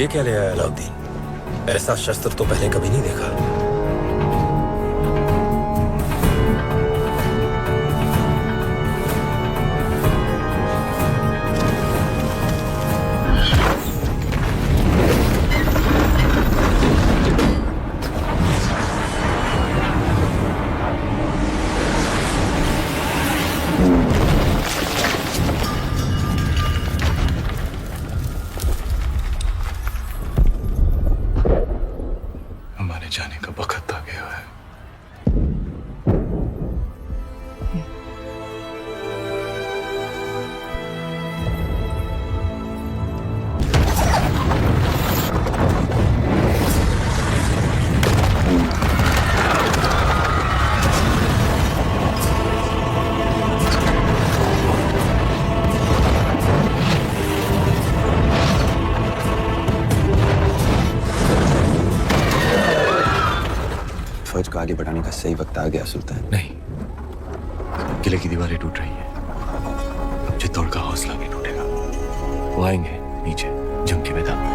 ये क्या ले आया अलाउद्दीन? ऐसा शस्त्र तो पहले कभी नहीं देखा। हमारे जाने का वक्त आ गया है। फौज को आगे बढ़ाने का सही वक्त आ गया सुल्तान। नहीं, किले की दीवारें टूट रही हैं। अब चित्तौड़ का हौसला भी टूटेगा। वो आएंगे नीचे जंग के मैदान में।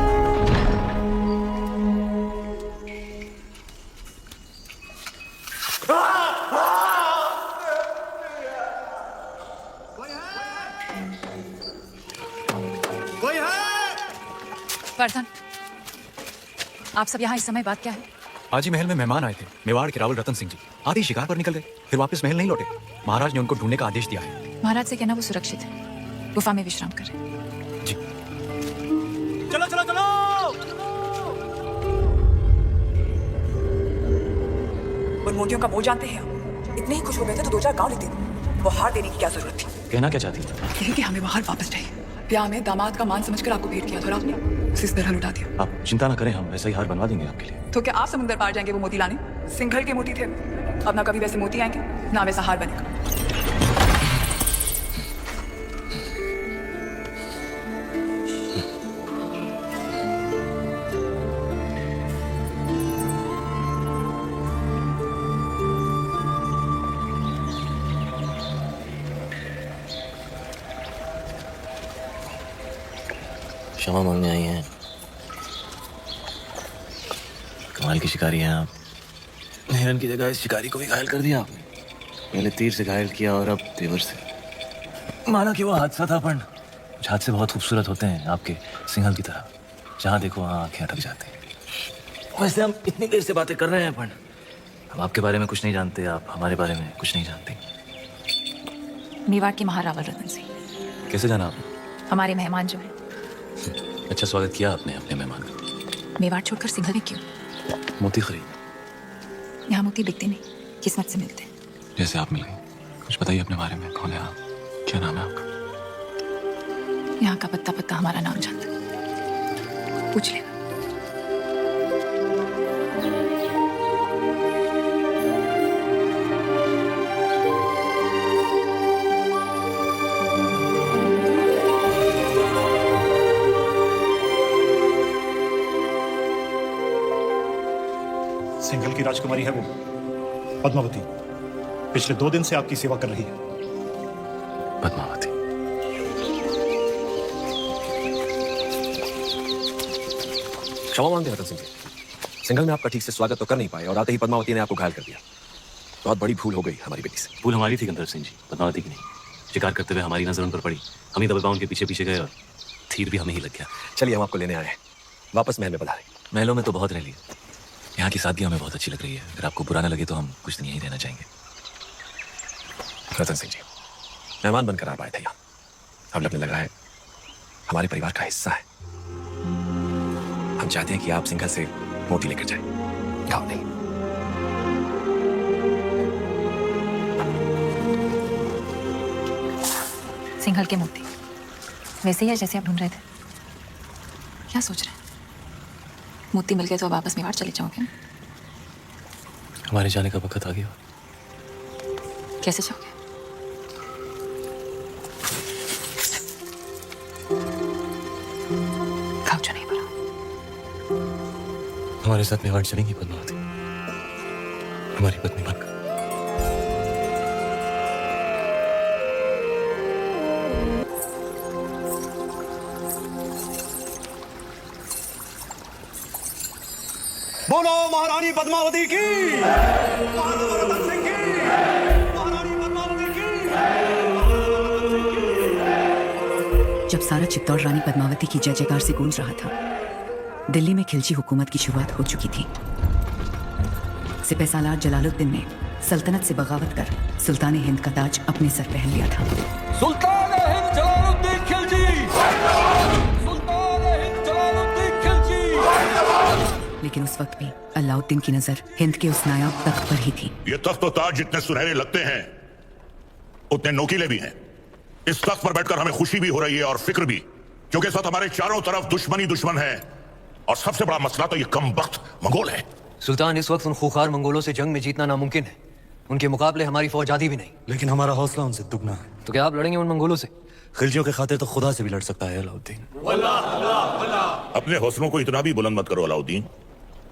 वर्धन, आप सब यहाँ इस समय बात क्या है? आज ही महल में मेहमान आए थे, मेवाड़ के रावल रतन सिंह जी। आधे शिकार पर निकल गए, फिर वापस महल नहीं लौटे। महाराज ने उनको ढूंढने का आदेश दिया है। महाराज से कहना वो सुरक्षित है, गुफा में विश्राम करें। जी। चलो चलो चलो। उन मोतियों का मोल जानते हैं आप? इतने ही खुश हो गए थे तो 2-4 गांव लेते। वो हार देने की क्या जरूरत थी? कहना क्या चाहती है? यही कि हमें वो हार वापस चाहिए। ब्याह में दामाद का मान समझकर आपको भेंट किया था और आपने उसे इस तरह लुटा दिया। आप चिंता ना करें, हम वैसा ही हार बनवा देंगे आपके लिए। तो क्या आप समुद्र पार जाएंगे वो मोती लाने? सिंघल के मोती थे, अब ना कभी वैसे मोती आएंगे ना वैसा हार बनेगा। क्षमा मांगने आई हैं। कमाल की शिकारी हैं आप। हिरन की जगह इस शिकारी को भी घायल कर दिया आपने। पहले तीर से घायल किया और अब तेवर से। माना कि वो हादसा था, पण कुछ हादसे बहुत खूबसूरत होते हैं आपके सिंघल की तरह। जहाँ देखो वहाँ आंखें अटक जाती हैं। वैसे हम इतनी देर से बातें कर रहे हैं, पण हम आपके बारे में कुछ नहीं जानते, आप हमारे बारे में कुछ नहीं जानते। मेवाड़ के महारावल रतन सिंह कैसे जाना आपने? हमारे मेहमान जो है। अच्छा स्वागत किया आपने अपने मेहमान का। मेवाड़ छोड़कर सिंघल में क्यों? मोती खरीद। यहाँ मोती बिकते नहीं, किस्मत से मिलते। जैसे आप मिल गई। कुछ बताइए अपने बारे में, कौन है आप, क्या नाम है आपका? यहाँ का पत्ता पत्ता हमारा नाम जानता है, पूछ लेना। सिंघल की राजकुमारी है वो पद्मावती। पिछले 2 दिन से आपकी सेवा कर रही है। पद्मावती। क्षमा मांगते हैं रतन सिंह जी, सिंघल में आपका ठीक से स्वागत तो कर नहीं पाए और आते ही पद्मावती ने आपको घायल कर दिया। बहुत बड़ी भूल हो गई हमारी बेटी से। भूल हमारी थी गंधर्व सिंह जी, पद्मावती की नहीं। शिकार करते हुए हमारी नजर उन पर पड़ी, हम ही दबदबा उनके पीछे पीछे गए और तीर भी हमें ही लग गया। चलिए हम आपको लेने आए हैं, वापस महल में बधाई। महलों में तो बहुत रह लिए, यहाँ की सादगी हमें बहुत अच्छी लग रही है। अगर आपको बुरा ना लगे तो हम कुछ दिन यहीं रहना चाहेंगे। रतन सिंह जी, मेहमान बनकर आप आए थे यहाँ, अब लगने लगा है हमारे परिवार का हिस्सा है। हम चाहते हैं कि आप सिंघल से मोती लेकर जाएं, गाँव नहीं। सिंघल के मोती वैसे ही है जैसे आप ढूंढ रहे थे। क्या सोच रहे हैं? मोती मिल गए तो वापस मेवाड़ चले जाओगे? हमारे जाने का वक्त आ गया। कैसे जाओगे? घाव जो नहीं भरा। हमारे साथ मेवाड़ चलेंगी पद्मावती, हमारी पत्नी बनकर। बोलो महारानी पद्मावती की, महाराणा रतन सिंह की, महारानी पद्मावती की। जब सारा चित्तौड़ रानी पद्मावती की जय जयकार से गूंज रहा था, दिल्ली में खिलची हुकूमत की शुरुआत हो चुकी थी। सिपहसालार जलालुद्दीन ने सल्तनत से बगावत कर सुल्तान हिंद का ताज अपने सर पहन लिया था। सुल्तान हिंद जलालुद्दीन खिलजी, सुल्तान हिंद जलालुद्दीन खिलजी। लेकिन उस वक्त भी अलाउद्दीन की नजर हिंद के उस नायाब तख्त पर ही थी। ये तख्त और ताज जितने सुनहरे लगते हैं उतने नोकीले भी हैं। इस तख्त पर बैठकर हमें खुशी भी हो रही है और फिक्र भी, क्योंकि इस वक्त हमारे चारों तरफ दुश्मनी दुश्मन है और सबसे बड़ा मसला तो ये कमबख्त मंगोल है। सुल्तान, इस वक्त उन खूंखार मंगोलों से जंग में जीतना नामुमकिन है। उनके मुकाबले हमारी फौज आधी भी नहीं। लेकिन हमारा हौसला उनसे दुगना है। तो क्या आप लड़ेंगे उन मंगोलों से? खिलजियों के खातिर तो खुदा से भी लड़ सकता है अलाउद्दीन। अपने हौसलों को इतना भी बुलंद मत करो अलाउद्दीन,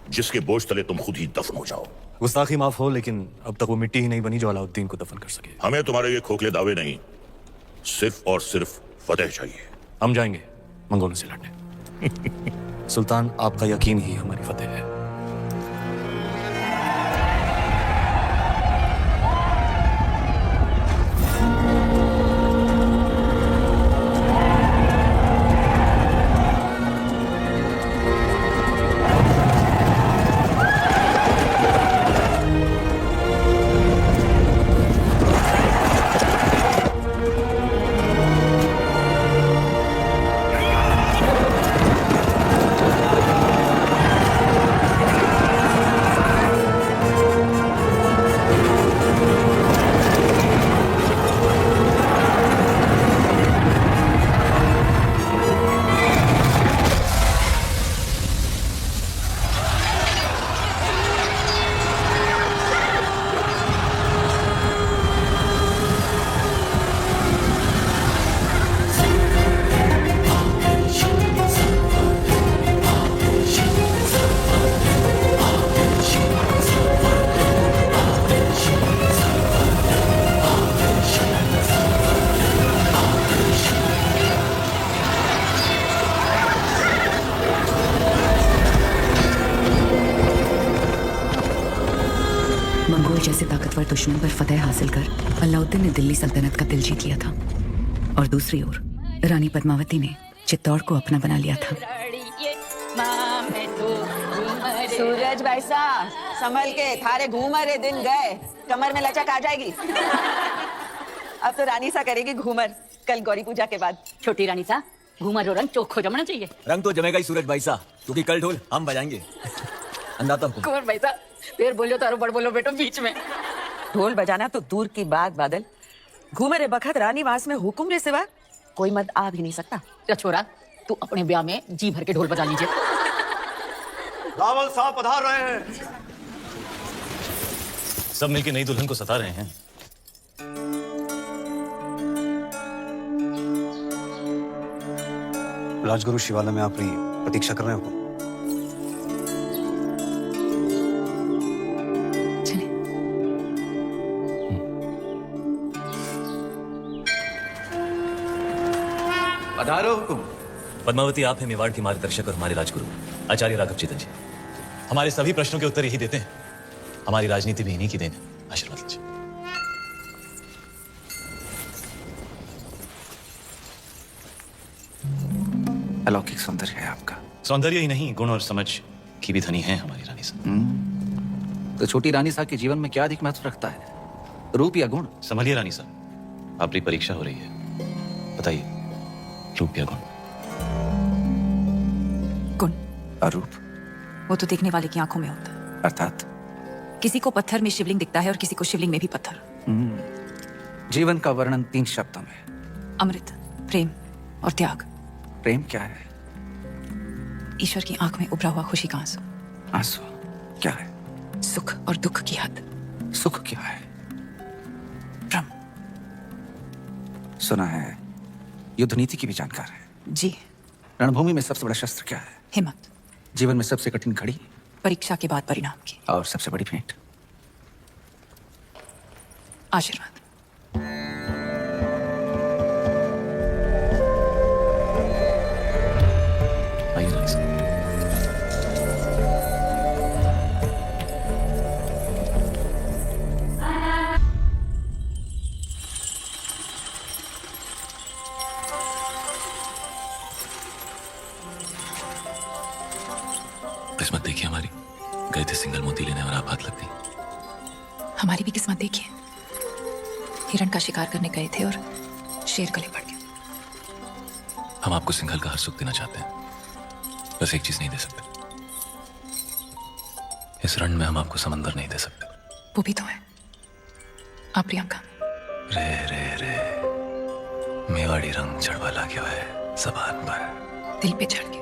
जिसके बोझ तले तुम खुद ही दफन हो जाओ। गुस्ताखी माफ हो, लेकिन अब तक वो मिट्टी ही नहीं बनी जो अलाउद्दीन को दफन कर सके। हमें तुम्हारे ये खोखले दावे नहीं, सिर्फ और सिर्फ फतेह चाहिए। हम जाएंगे मंगोलों से लड़ने। सुल्तान, आपका यकीन ही हमारी फतेह है। मंगोल जैसे ताकतवर दुश्मन पर फतेह हासिल कर अलाउद्दीन ने दिल्ली सल्तनत का दिल जीत लिया था और दूसरी ओर रानी पद्मावती ने चित्तौड़ को अपना बना लिया था। सूरज भाई साहब, संभल के, थारे घूमर रे दिन गए, कमर में लचक आ जाएगी। अब तो रानी सा करेगी घूमर, कल गौरी पूजा के बाद। छोटी रानी सा, घूमर रो रंग चोखो जमना चाहिए। रंग तो जमेगा ही सूरज भाई साहब, क्योंकि कल ढोल हम बजाएंगे। अंदाता हूँ। कुंवर भाई साहब, फिर बोलियो तो बड़ बोलो बेटो बीच में। ढोल बजाना तो दूर की बात बादल, घूमर रे बखत रानी वास में हुकुम रे सिवा कोई मत आ भी नहीं सकता। छोरा, तू अपने ब्याह में जी भर के ढोल बजा लीजिए। रावल साहब पधार रहे हैं। सब मिलके नई दुल्हन को सता रहे हैं। राजगुरु शिवालय में अपनी प्रतीक्षा कर रहे हो। पधारो हुकुम। पद्मावती, आप हैं मेवाड़ के मार्गदर्शक और हमारे राजगुरु आचार्य राघव चेतन जी। हमारे सभी प्रश्नों के उत्तर यही देते हैं। हमारी राजनीति भी इन्हीं की देन है। आशीर्वाद लीजिए। अलौकिक सौंदर्य है आपका। सौंदर्य ही नहीं, गुण और समझ की भी धनी है हमारी रानी साहब। तो छोटी रानी साहब के जीवन में क्या अधिक महत्व रखता है, रूप या गुण? संभलिए रानी साहब, आपकी परीक्षा हो रही है। बताइए, रूप या गुण? गुण और रूप? वो तो देखने वाले की आंखों में होता है। अर्थात किसी को पत्थर में शिवलिंग दिखता है और किसी को शिवलिंग में भी पत्थर। जीवन का वर्णन 3 शब्दों में: अमृत, प्रेम और त्याग। प्रेम क्या है? ईश्वर की आंख में उभरा हुआ खुशी का आंसू। आंसू क्या है? सुख और दुख की हद। सुख क्या है? भ्रम। सुना है युद्ध नीति की भी जानकार है। जी। रणभूमि में सबसे बड़ा शस्त्र क्या है? हिम्मत। जीवन में सबसे कठिन घड़ी? परीक्षा के बाद परिणाम की। और सबसे बड़ी भेंट? आशीर्वाद। आइए रानी साहब। किस्मत देखी हमारी, गए थे सिंगल मोती लेने और आप हाथ लग गई। हमारी भी किस्मत देखिए, हिरण का शिकार करने गए थे और शेर गले पड़ गया। हम आपको सिंघल का हर सुख देना चाहते हैं, बस एक चीज नहीं दे सकते, इस रण में हम आपको समंदर नहीं दे सकते। वो भी तो है आप प्रियंका। रे रे रे मेवाड़ी रंग चढ़वाला क्यों है जबान पर, दिल पे चढ़ गया।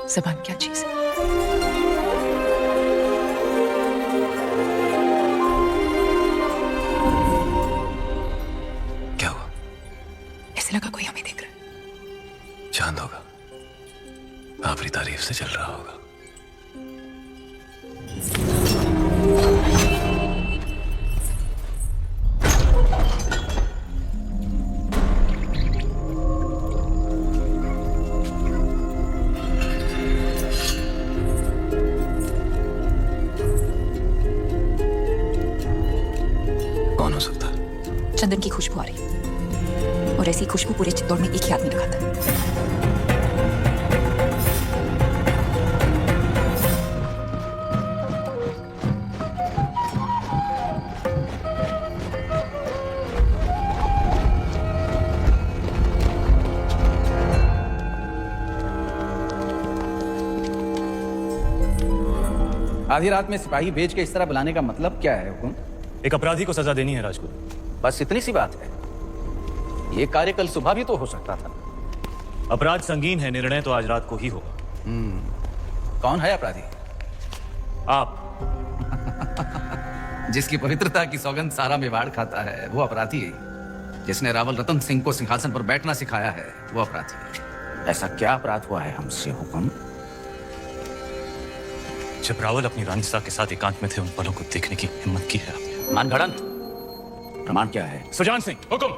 जबान क्या चीज है? क्या हुआ? ऐसे लगा कोई हमें देख रहा है। चांद होगा, आपकी तारीफ से चल रहा होगा। कौन हो सकता है? चंदन की खुशबू आ रही है, और ऐसी खुशबू पूरे चित्तौड़ में एक ही आदमी लगाता है। आधी रात में सिपाही भेज के इस तरह बुलाने का मतलब क्या है हुकुम? एक अपराधी को सजा देनी है राजगुरु, बस इतनी सी बात है। ये कार्य कल सुबह भी तो हो सकता था। अपराध संगीन है, निर्णय तो आज रात को ही होगा। कौन है अपराधी? आप। जिसकी पवित्रता की सौगंध सारा मेवाड़ खाता है वो अपराधी है। जिसने रावल रतन सिंह को सिंहासन पर बैठना सिखाया है वो अपराधी है। ऐसा क्या अपराध हुआ है हमसे हुकुम? जब रावल अपनी रानीसा के साथ एकांत में थे, उन पलों को देखने की हिम्मत की है आपने। मानगढ़ंत, प्रमाण क्या है? सुजान सिंह, हुक्म।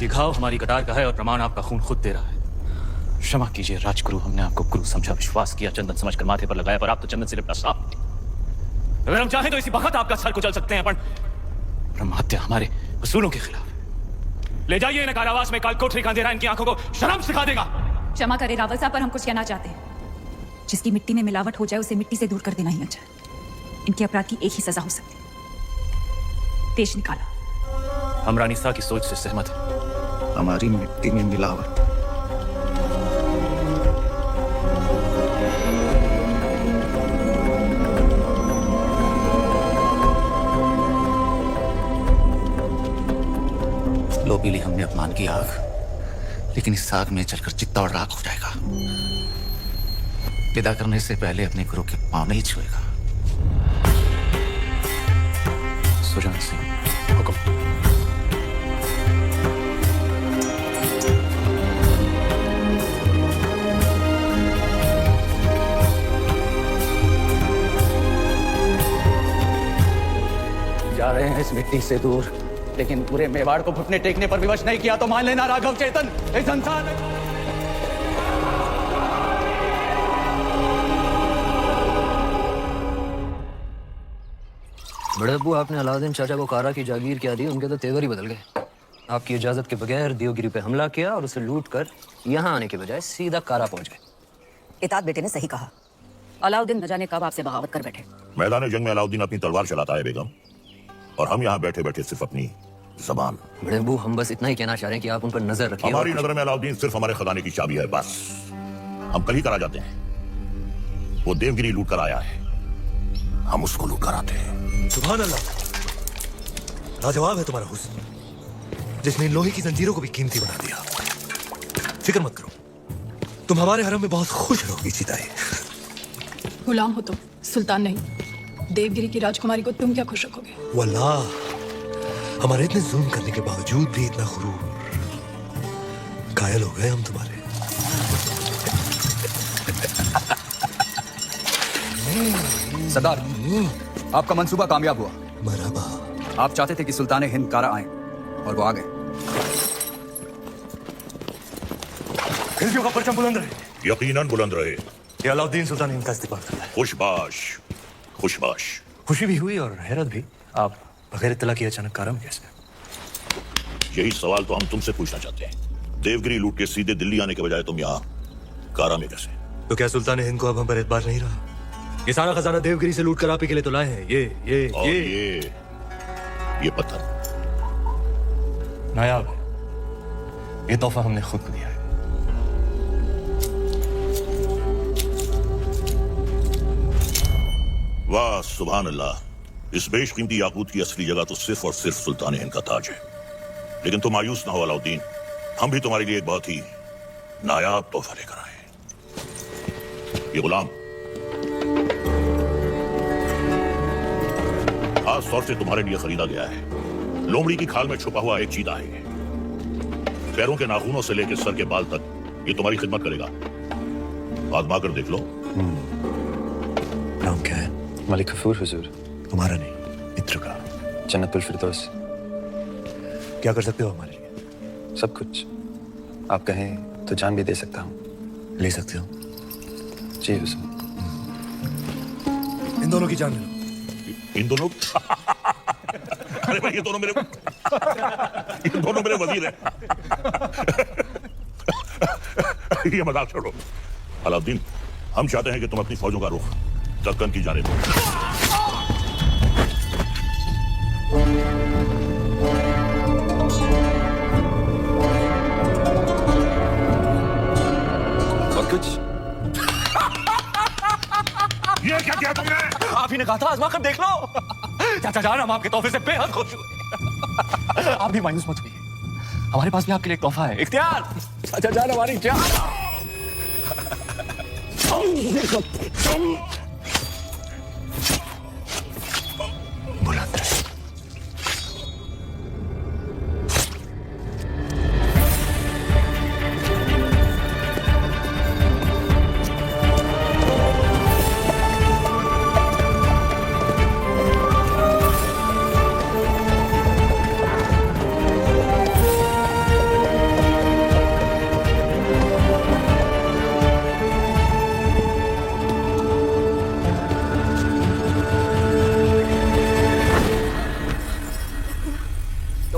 ये घाव हमारी कतार का है और प्रमाण आपका खून खुद दे रहा है। क्षमा कीजिए राजगुरु, हमने आपको गुरु समझा, विश्वास किया, चंदन समझकर माथे पर लगाया, पर आप तो चंदन से लिपटा साफ थे। अगर हम चाहें तो इसी वक्त आपका सर कुचल सकते हैं, पर ब्रह्महत्या हमारे उसूलों के खिलाफ। ले जाइए इन्हें कारावास में, काल कोठरी का अंधेरा इनकी आंखों को शर्म सिखा देगा। क्षमा करे रावल साहब, पर हम कुछ कहना चाहते हैं। जिसकी मिट्टी में मिलावट हो जाए उसे मिट्टी से दूर कर देना ही अच्छा है। इनके अपराध की एक ही सजा हो सकती है, देश निकाला। हम रानीसा की सोच से सहमत हैं। हमारी मिट्टी में मिलावट। लो पी ली हमने अपमान की आग, लेकिन इस आग में जलकर चित्तौड़ राख हो जाएगा। विदा करने से पहले अपने गुरु के पांव नहीं छुएगा। सुजान सिंह, हुक्म। जा रहे हैं इस मिट्टी से दूर, लेकिन पूरे मेवाड़ को घुटने टेकने पर विवश नहीं किया तो मान लेना राघव चेतन इस संसार में। बड़े अब्बू, आपने अलाउद्दीन चाचा को कारा की जागीर क्या दी, उनके तो तेवर ही बदल गए। आपकी इजाजत के बगैर देवगिरी पे हमला किया और उसे लूट कर यहाँ आने के बजाय सीधा कारा पहुंच गए। इतात बेटे ने सही कहा। अलाउद्दीन न जाने कब आपसे बगावत कर बैठे। मैदान जंग में अलाउद्दीन अपनी तलवार चलाता है बेगम, और हम यहाँ बैठे बैठे सिर्फ अपनी जबान। बड़े अब्बू, हम बस इतना ही कहना चाह रहे हैं कि आप उन पर नजर रखिए। हमारी नजर में अलाउद्दीन सिर्फ हमारे खजाने की चाबी है, बस। हम कल ही करा जाते हैं। वो देवगिरी लूट कर आया है, हम उसको लूट कर आते हैं। सुभान अल्लाह, लाजवाब है तुम्हारा हुस्न, जिसने लोहे की जंजीरों को भी कीमती बना दिया। फिक्र मत करो, तुम हमारे हरम में बहुत खुश रहोगी सीताई। गुलाम हो तुम, सुल्तान नहीं। देवगिरी की राजकुमारी को तुम क्या खुश रखोगे? वल्लाह, हमारे इतने जुल्म करने के बावजूद भी इतना गुरूर, कायल हो गए हम तुम्हारे। सरदार, आपका मंसूबा कामयाब हुआ। मरहबा। आप चाहते थे कि सुल्तान हिंद कारा आए और वो आ गए। खिलजियों का परचम बुलंद रहे। यकीनन बुलंद रहे। ये अलाउद्दीन सुल्तान हिंद का इस्तीफा करता है। खुशबाश, खुशबाश। खुशी भी हुई और हैरत भी। आप बगैर इत्तला किए अचानक कारा में कैसे? यही सवाल तो हम तुमसे पूछना चाहते हैं। देवगिरी लूट के सीधे दिल्ली आने के बजाय तुम यहाँ कारा में कैसे? तो क्या सुल्तान हिंद को अब हम पर एतबार नहीं रहा? ये सारा खजाना देवगिरी से लूट कर आप ही के लिए तो लाए हैं। ये पत्थर नायाब, ये तोहफा हमने खुद को दिया है। वाह सुभान अल्लाह, इस बेशकीमती याकूत की असली जगह तो सिर्फ और सिर्फ सुल्तान हिंद का ताज है। लेकिन तुम मायूस ना हो अलाउद्दीन, हम भी तुम्हारे लिए एक बहुत ही नायाब तोहफा लेकर आए। ये गुलाम खास तौर से तुम्हारे लिए खरीदा गया है। लोमड़ी की खाल में छुपा हुआ एक चीता है। पैरों के नाखूनों से लेकर सर के बाल तक ये तुम्हारी खिदमत करेगा। आजमा कर देख लो। नाम क्या है? मलिक गफूर हुजूर। तुम्हारा नहीं, मित्र का। जन्नतुल फिरदौस। क्या कर सकते हो हमारे लिए? सब कुछ। आप कहें तो जान भी दे सकता हूँ। ले सकते हो? जी हुजूर। इन दोनों की जान ले लो। इन दोनों अरे भाई, ये दोनों मेरे वजीर हैं। ये मजाक छोड़ो अलाउद्दीन, हम चाहते हैं कि तुम अपनी फौजों का रुख दक्कन की जानिब दो। और कुछ? ये क्या किया तुमने? आप ही ने कहा था आजमा कर देख लो। चाचा जान, हम आपके तोहफे से बेहद खुश हुए। आप भी मायूस मत होइए, हमारे पास भी आपके लिए एक तोहफा है। इख्तियार, चाचा जान हमारी जान। बुलंद रहे।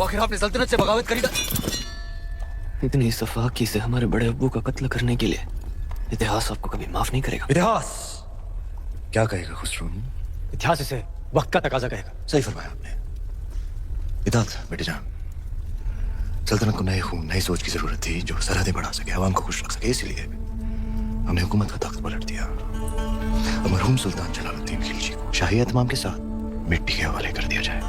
आखिर आपने सल्तनत से बगावत करी था। इतनी सफाकी से हमारे बड़े अब्बू का कत्ल करने के लिए इतिहास आपको कभी माफ नहीं करेगा। इतिहास क्या कहेगा खुसरो? इतिहास इसे वक्त का तकाजा कहेगा। सही फरमाया आपने। इताअत बेटे जान, सल्तनत को नए खून, नई सोच की जरूरत थी जो सरहदें बढ़ा सके, आवाम को खुश रख सके। इसलिए हमने हुकूमत का तख्त पलट दिया। अब मरहूम सुल्तान जलालुद्दीन खिलजी को शाही एहतमाम के साथ मिट्टी के हवाले कर दिया जाए।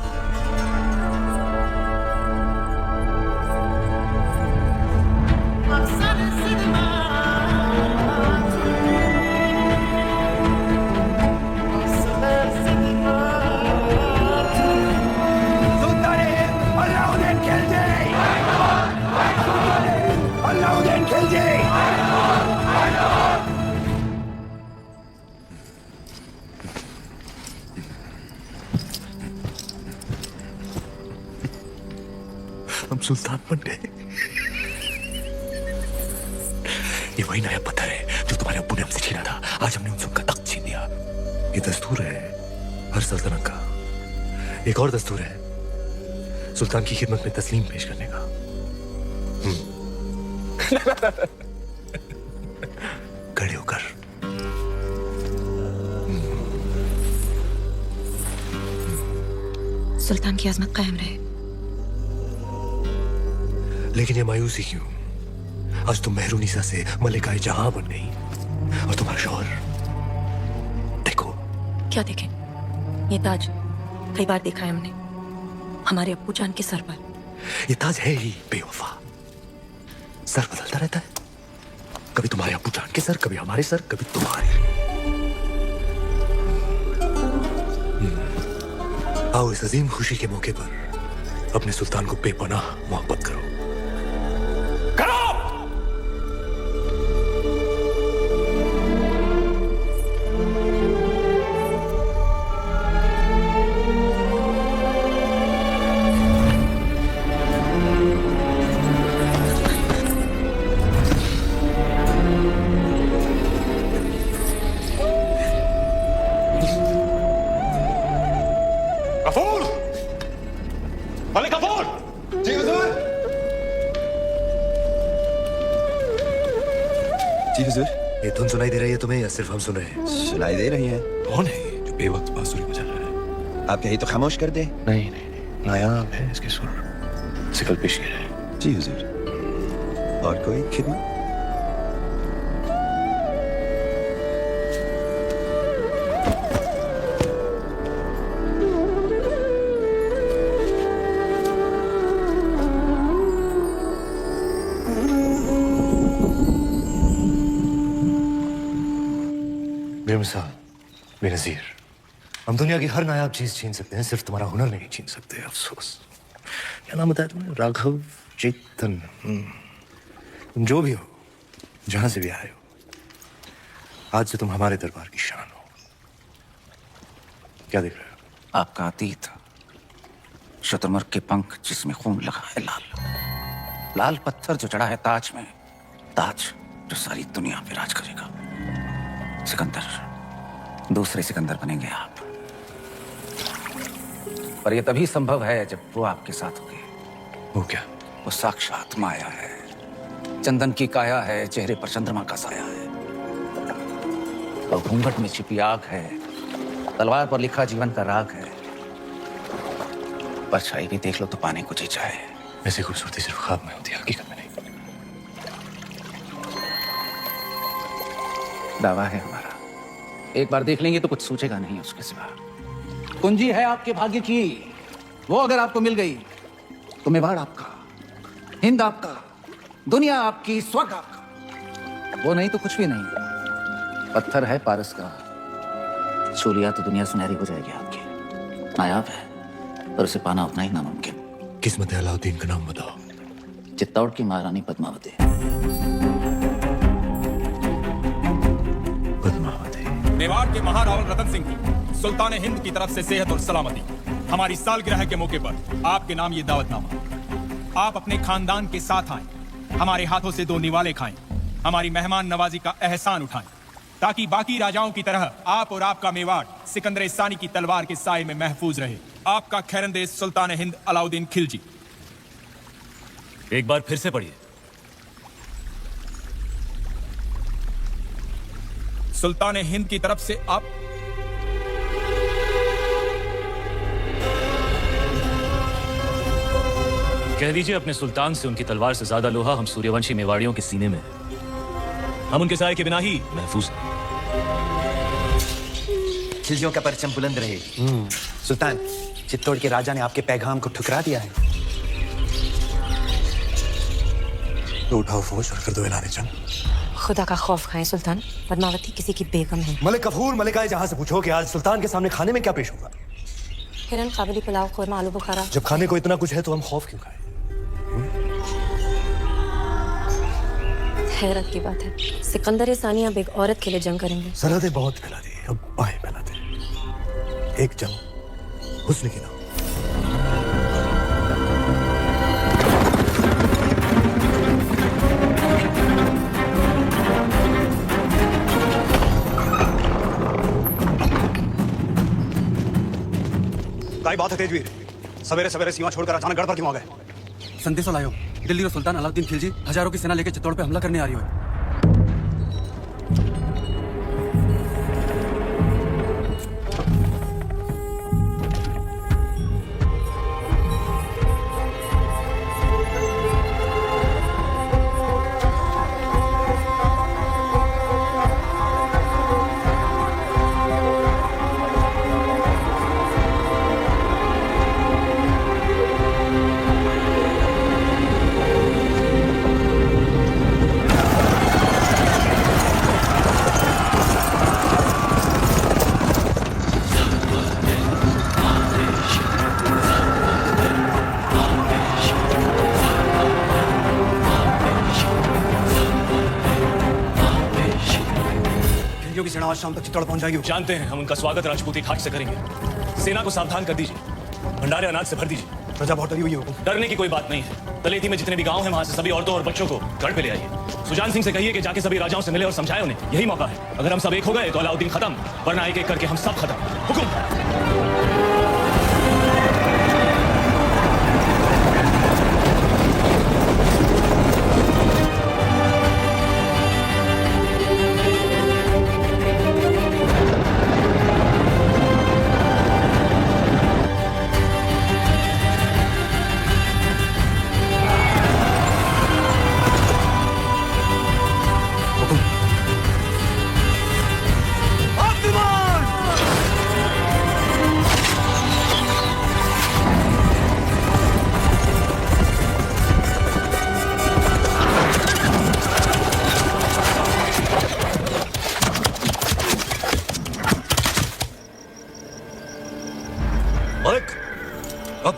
हम सुल्तान बन गए। ये वही नया पत्थर है जो तुम्हारे अब्बू ने हमसे छीना था। आज हमने उनसे उनका तख्त छीन लिया। ये दस्तूर है हर सल्तनत का। एक और दस्तूर है सुल्तान की खिदमत में तस्लीम पेश करने का। खड़े होकर। सुल्तान की आजमत कायम रहे। लेकिन ये मायूसी क्यों? आज तुम मेहरुनिसा से मलिकाए जहां बन गई और तुम्हारा शौहर देखो। क्या देखें? ये ताज कई बार देखा है हमने हमारे अब्बू जान के सर पर। ये ताज है ही बेवफा। सर बदलता रहता है, कभी तुम्हारे अब्बू जान के सर, कभी हमारे सर, कभी तुम्हारे। आओ इस अजीम खुशी के मौके पर अपने सुल्तान को बेपनाह मोहब्बत करो। गफूर! मलिक गफूर! जी हुजूर। जी हुजूर। ये धुन सुनाई दे रही है तुम्हें या सिर्फ हम सुन रहे हैं? सुनाई दे रही है। कौन है ये जो बेवक्त बांसुरी बजा रहा है? आप यही तो खामोश कर दे। नहीं नहीं नहीं, नायाब है इसके सुर। सिकल पेश किया है। जी हुजूर। और कोई खिदमत? बेमिसाल, बेनज़ीर, हम दुनिया की हर नायाब चीज छीन सकते हैं, सिर्फ तुम्हारा हुनर नहीं छीन सकते। अफसोस। क्या नाम बताया तुमने? राघव चेतन। तुम जो भी हो, जहां से भी आए हो, आज से तुम हमारे दरबार की शान हो। क्या देख रहे हो? आपका अतीत, शतुरमुर्ग के पंख जिसमें खून लगा है लाल, लाल पत्थर जो चढ़ा है ताज में, ताज जो सारी दुनिया पे राज करेगा। सिकंदर, दूसरे सिकंदर बनेंगे आप। पर यह तभी संभव है जब वो आपके साथ होंगे। वो क्या? वो साक्षात माया है, चंदन की काया है, चेहरे पर चंद्रमा का साया है, और घूंघट में छिपी आग है, तलवार पर लिखा जीवन का राग है। परछाई भी देख लो तो पाने को जी चाहे। ऐसी खूबसूरती सिर्फ ख्वाब में होती है, हकीकत में नहीं। दावा है हमारा, एक बार देख लेंगे तो कुछ सोचेगा नहीं उसके सिवा। कुंजी है आपके भाग्य की, वो अगर आपको मिल गई तो मेवाड़ आपका, हिंद आपका, दुनिया आपकी, स्वर्ग आपका। वो नहीं तो कुछ भी नहीं। पत्थर है पारस का, छू लिया तो दुनिया सुनहरी हो जाएगी आपकी। नायाब है पर उसे पाना उतना ही नामुमकिन। किस्मत अलाउद्दीन का नाम बताओ। चित्तौड़ की महारानी पद्मावती। मेवाड़ के महारावल रतन सिंह की सुल्तान हिंद की तरफ से सेहत और सलामती। हमारी सालगिरह के मौके पर आपके नाम ये दावतनामा। आप अपने खानदान के साथ आए, हमारे हाथों से 2 निवाले खाएं, हमारी मेहमान नवाजी का एहसान उठाएं, ताकि बाकी राजाओं की तरह आप और आपका मेवाड़ सिकंदर सानी की तलवार के साए में महफूज रहे। आपका खैरंदेज सुल्तान हिंद अलाउद्दीन खिलजी। एक बार फिर से पढ़िए। सुल्तान हिंद की तरफ से आप कह दीजिए अपने सुल्तान से उनकी तलवार से ज्यादा लोहा हम सूर्यवंशी मेवाड़ियों के सीने में है। हम उनके साए के बिना ही महफूज हैं। खिलजियों का परचम बुलंद रहे। सुल्तान, चित्तौड़ के राजा ने आपके पैगाम को ठुकरा दिया है। तो उठाओ फौज और कर दो ऐलान जंग। खुदा का खौफ खाएं सुल्तान, पद्मावती किसी की बेगम है। मलिक कफूर, मलिकाए जहां से पूछो कि आज सुल्तान के सामने खाने में क्या पेश होगा। हिरन, काबुली पुलाव, खुरमा, आलू बुखारा। जब खाने को इतना कुछ है तो हम खौफ क्यों खाएं? हैरत की बात है, सिकंदर सानी अब एक औरत के लिए जंग करेंगे। सरहदें बहुत फैला दी, अब बाहें फैला दे। एक जंग हुस्न की ना। काय बात है तेजवीर, सवेरे सवेरे सीमा छोड़कर अचानक गड़बड़ क्यों आ गए? संदेशा लायो, दिल्ली और सुल्तान अलाउद्दीन खिलजी हजारों की सेना लेकर चित्तौड़ पे हमला करने आ रही है। की सेना आज शाम तक चित्तौड़ पहुंच जाएगी। जानते हैं, हम उनका स्वागत राजपूती ठाट से करेंगे। सेना को सावधान कर दीजिए, भंडारे अनाज से भर दीजिए। प्रजा बहुत डरी हुई है। डरने की कोई बात नहीं है। तलेती में जितने भी गांव हैं वहां से सभी औरतों और बच्चों को गढ़ पे ले आइए। सुजान सिंह से कहिए कि जाके सभी राजाओं से मिले और समझाए उन्हें, यही मौका है। अगर हम सब एक हो गए तो अलाउद्दीन खत्म, वरना एक एक करके हम सब खत्म। हुकुम।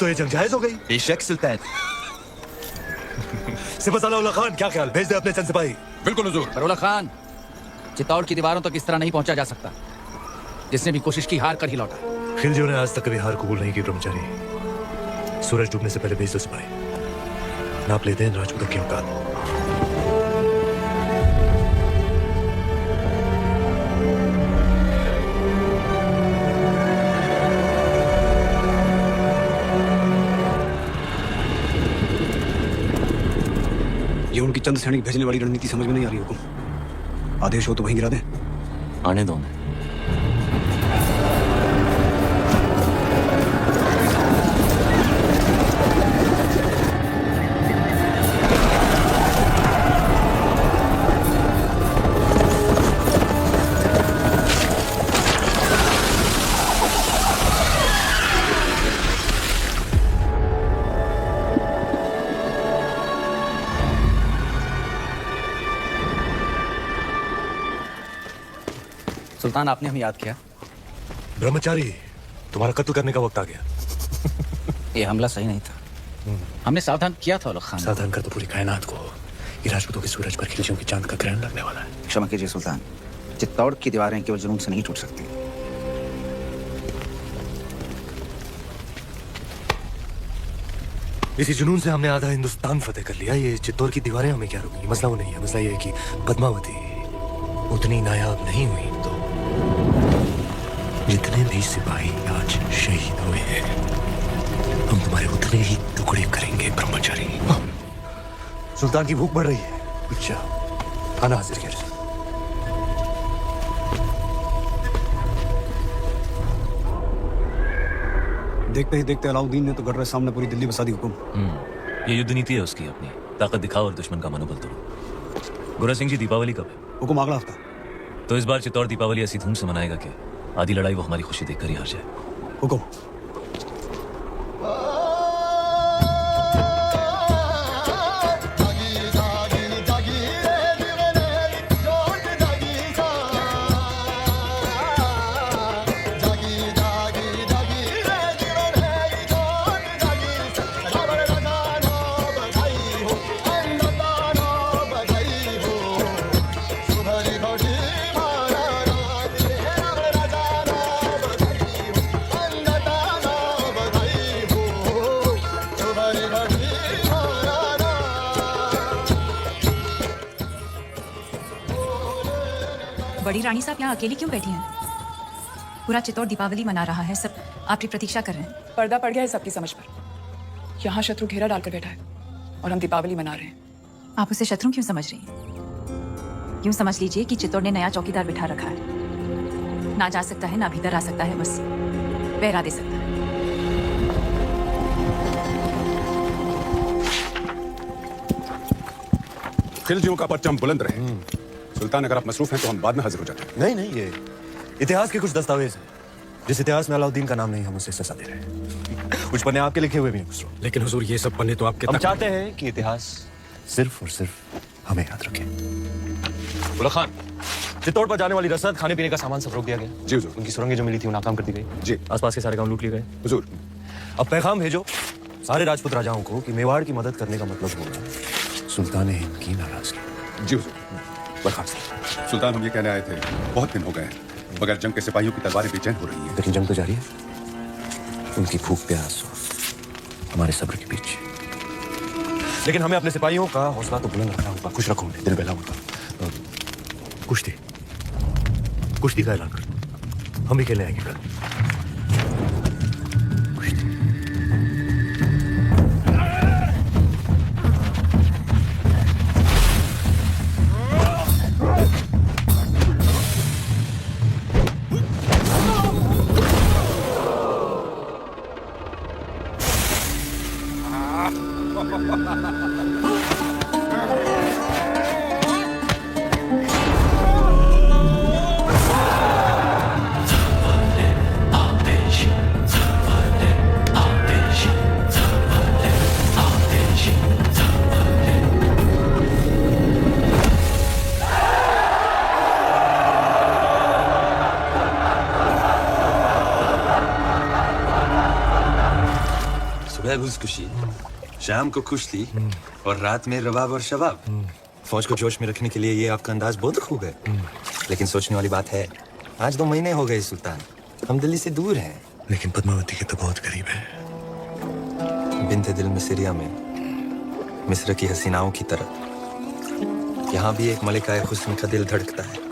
तो ये जंग जायज हो गई। बेशक सुल्तान। सिपहसालाउल्लाह खान, क्या ख्याल? भेज दे अपने चंद सिपाही। बिल्कुल हुजूर। बरोला खान, चित्तौड़ की दीवारों तक इस तरह नहीं पहुंचा जा सकता। जिसने भी कोशिश की हार कर ही लौटा। खिलजियों ने आज तक कभी हार कबूल नहीं की ब्रह्मचारी। सूरज डूबने से पहले भेज दो सिपाही। नाप लेते हैं राजपूतों की औकात। ये उनकी चंद सैनिक भेजने वाली रणनीति समझ में नहीं आ रही हुकुम। आदेश हो तो वहीं गिरा दें। आने दो उन्हें। सुल्तान, आपने हमें याद किया। ब्रह्मचारी, तुम्हारा कत्ल करने का वक्त आ गया। ये हमला सही नहीं था। हमने सावधान किया था उलग खान। सावधान कर तो पूरी कायनात को। ये राजपूतों के सूरज पर खिलजियों की चांद का ग्रहण लगने वाला है। क्षमा कीजिए सुल्तान, चित्तौड़ की दीवारें केवल जुनून से नहीं टूट सकती। इसी जुनून से हमने आधा हिंदुस्तान फतेह कर लिया। ये चित्तौड़ की दीवारें हमें क्या रोकी? मसला वो नहीं है। मसला ये है कि पद्मावती उतनी नायाब नहीं हुई तो जितने भी सिपाही आज शहीद हुए हैं, हम तुम्हारे उतने ही टुकड़े करेंगे ब्रह्मचारी। सुल्तान की भूख बढ़ रही है। अच्छा, खाना हाजिर कर। देखते ही देखते अलाउद्दीन ने तो गढ़ सामने पूरी दिल्ली बसा दी हुकुम। ये युद्ध नीति है उसकी अपनी। ताकत दिखाओ और दुश्मन का मनोबल तोड़ो। गोरा सिंह जी, दीपावली कब है? हुकुम अगला हफ्ता। तो इस बार चित्तौड़ दीपावली ऐसी धूम से मनाएगा कि आधी लड़ाई वो हमारी खुशी देखकर ही हार जाए। हुकुम। बड़ी रानी साहब यहाँ अकेली क्यों बैठी हैं? पूरा चित्तौड़ दीपावली मना रहा है, सब आपकी प्रतीक्षा कर रहे हैं। पर्दा पड़ गया है सबकी समझ पर। यहाँ शत्रु घेरा डालकर बैठा है और हम दीपावली मना रहे हैं। आप उसे शत्रु क्यों समझ रही हैं? यूं समझ लीजिए कि चित्तौड़ ने नया चौकीदार बिठा रखा है। ना जा सकता है, ना भीतर आ सकता है, बस पहरा दे सकता है। खिलजियों का परचम बुलंद रहे। सुल्तान, अगर आप मसरूफ हैं तो हम बाद में हाजिर हो जाते हैं। नहीं नहीं, ये इतिहास के कुछ दस्तावेज हैं। जिस इतिहास में अलाउद्दीन का नाम नहीं, हम उसे सजा दे रहे हैं। कुछ पन्ने आपके लिखे हुए भी हैं। लेकिन हुजूर, ये सब पन्ने तो आपके हम चाहते हैं कि इतिहास सिर्फ और सिर्फ हमें याद रखे। उलग खान, चित्तौड़ पर जाने वाली रसद, खाने पीने का सामान सब रोक दिया गया। जी हुजूर। उनकी सुरंगें जो मिली थी वो नाकाम कर दी गई। जी। आसपास के सारे गांव लूट लिए गए। हुजूर। अब पैगाम भेजो सारे राजपूत राजाओं को कि मेवाड़ की मदद करने का मतलब होगा सुल्तान हिंद की नाराजगी। जी हुजूर। बर्खास्त। सुल्तान, हम ये कहने आए थे, बहुत दिन हो गए हैं बगैर जंग के सिपाहियों की तलवारें बेचैन हो रही हैं। लेकिन जंग तो जारी है। उनकी भूख प्यास और हमारे सब्र के बीच। लेकिन हमें अपने सिपाहियों का हौसला तो बुलंद रखना होगा, खुश रखो उन्हें, दिल बहला होगा। कुश्ती का ऐलान कर दो, हम भी खेलने आएंगे कल। सुबह बुज़कुशी, शाम को खुश थी और रात में रबाब और शबाब। फौज को जोश में रखने के लिए ये आपका अंदाज बहुत खूब है। लेकिन सोचने वाली बात है, आज 2 महीने हो गए सुल्तान, हम दिल्ली से दूर हैं। लेकिन पद्मावती के तो बहुत करीब है। बिन्ते दिल मिस्रिया में मिस्र की हसीनाओं की तरह यहाँ भी एक मलिकाए हुस्न का दिल धड़कता है।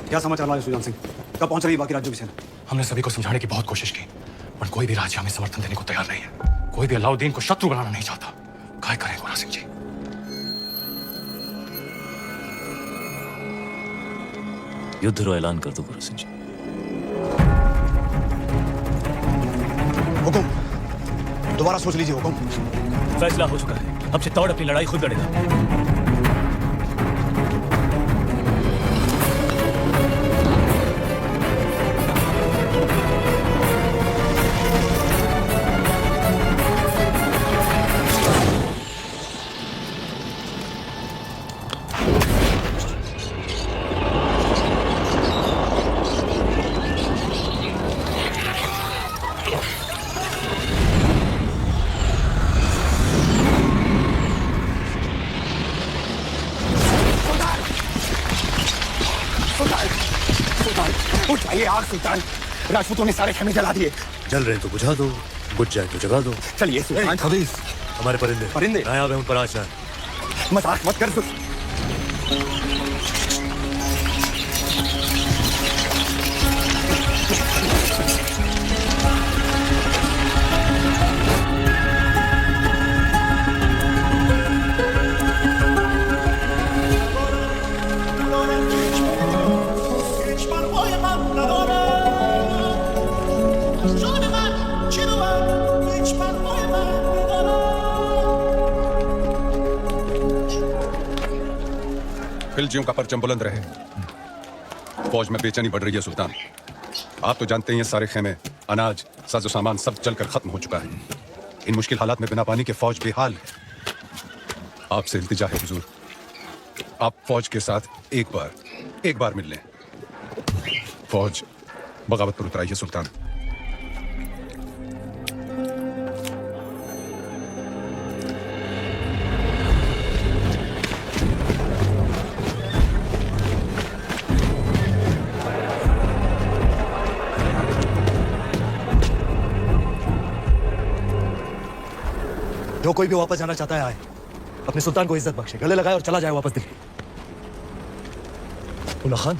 क्या समाचार वाले सुजान सिंह? कब पहुंच रही है बाकी राज्यों की सेना? हमने सभी को समझाने की बहुत कोशिश की, पर कोई भी राज्य हमें समर्थन देने को तैयार नहीं है। कोई भी अलाउद्दीन को शत्रु बनाना नहीं चाहता। क्या करें गोरा सिंह जी? युद्ध रो ऐलान कर दो गोरा सिंह जी। हुकुम, दोबारा सोच लीजिए हुकुम। फैसला हो चुका है, अब चित्तौड़ अपनी लड़ाई खुद लड़ेगा। उठाइए आग सुल्तान, राजपूतों ने सारे खेमे जला दिए। जल रहे तो बुझा दो, बुझ जाए तो जगा दो। चलिए सुल्तान। खबीस, हमारे परिंदे परिंदे नायाब है, उन पर आज जाए। मजाक मत कर। खिलजियों का परचम बुलंद रहे। फौज में बेचैनी बढ़ रही है सुल्तान। आप तो जानते हैं सारे खेमे, अनाज, साजो सामान सब जलकर खत्म हो चुका है। इन मुश्किल हालात में बिना पानी के फौज बेहाल है। आपसे इल्तिजा है हुजूर, आप फौज के साथ एक बार मिल लें। फौज बगावत पर उतराई है सुल्तान। जो कोई भी वापस जाना चाहता है आए, अपने सुल्तान को इज्जत बख्शे, गले लगाए और चला जाए वापस दिल्ली। उल्ला खान,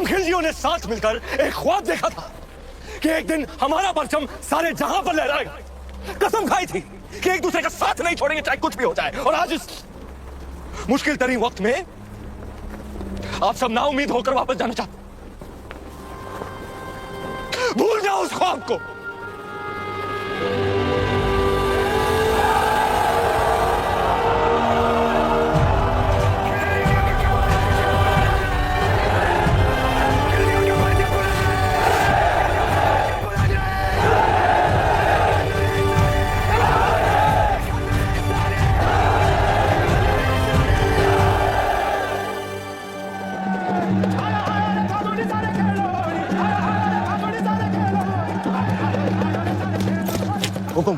खिलजियों ने साथ मिलकर एक ख्वाब देखा था कि एक दिन हमारा परचम सारे जहां पर लहराएगा। कसम खाई थी कि एक दूसरे का साथ नहीं छोड़ेंगे चाहे कुछ भी हो जाए। और आज इस मुश्किल तरीन वक्त में आप सब नाउम्मीद होकर वापस जाना चाहते। भूल जाओ उस ख्वाब को। हुकुम,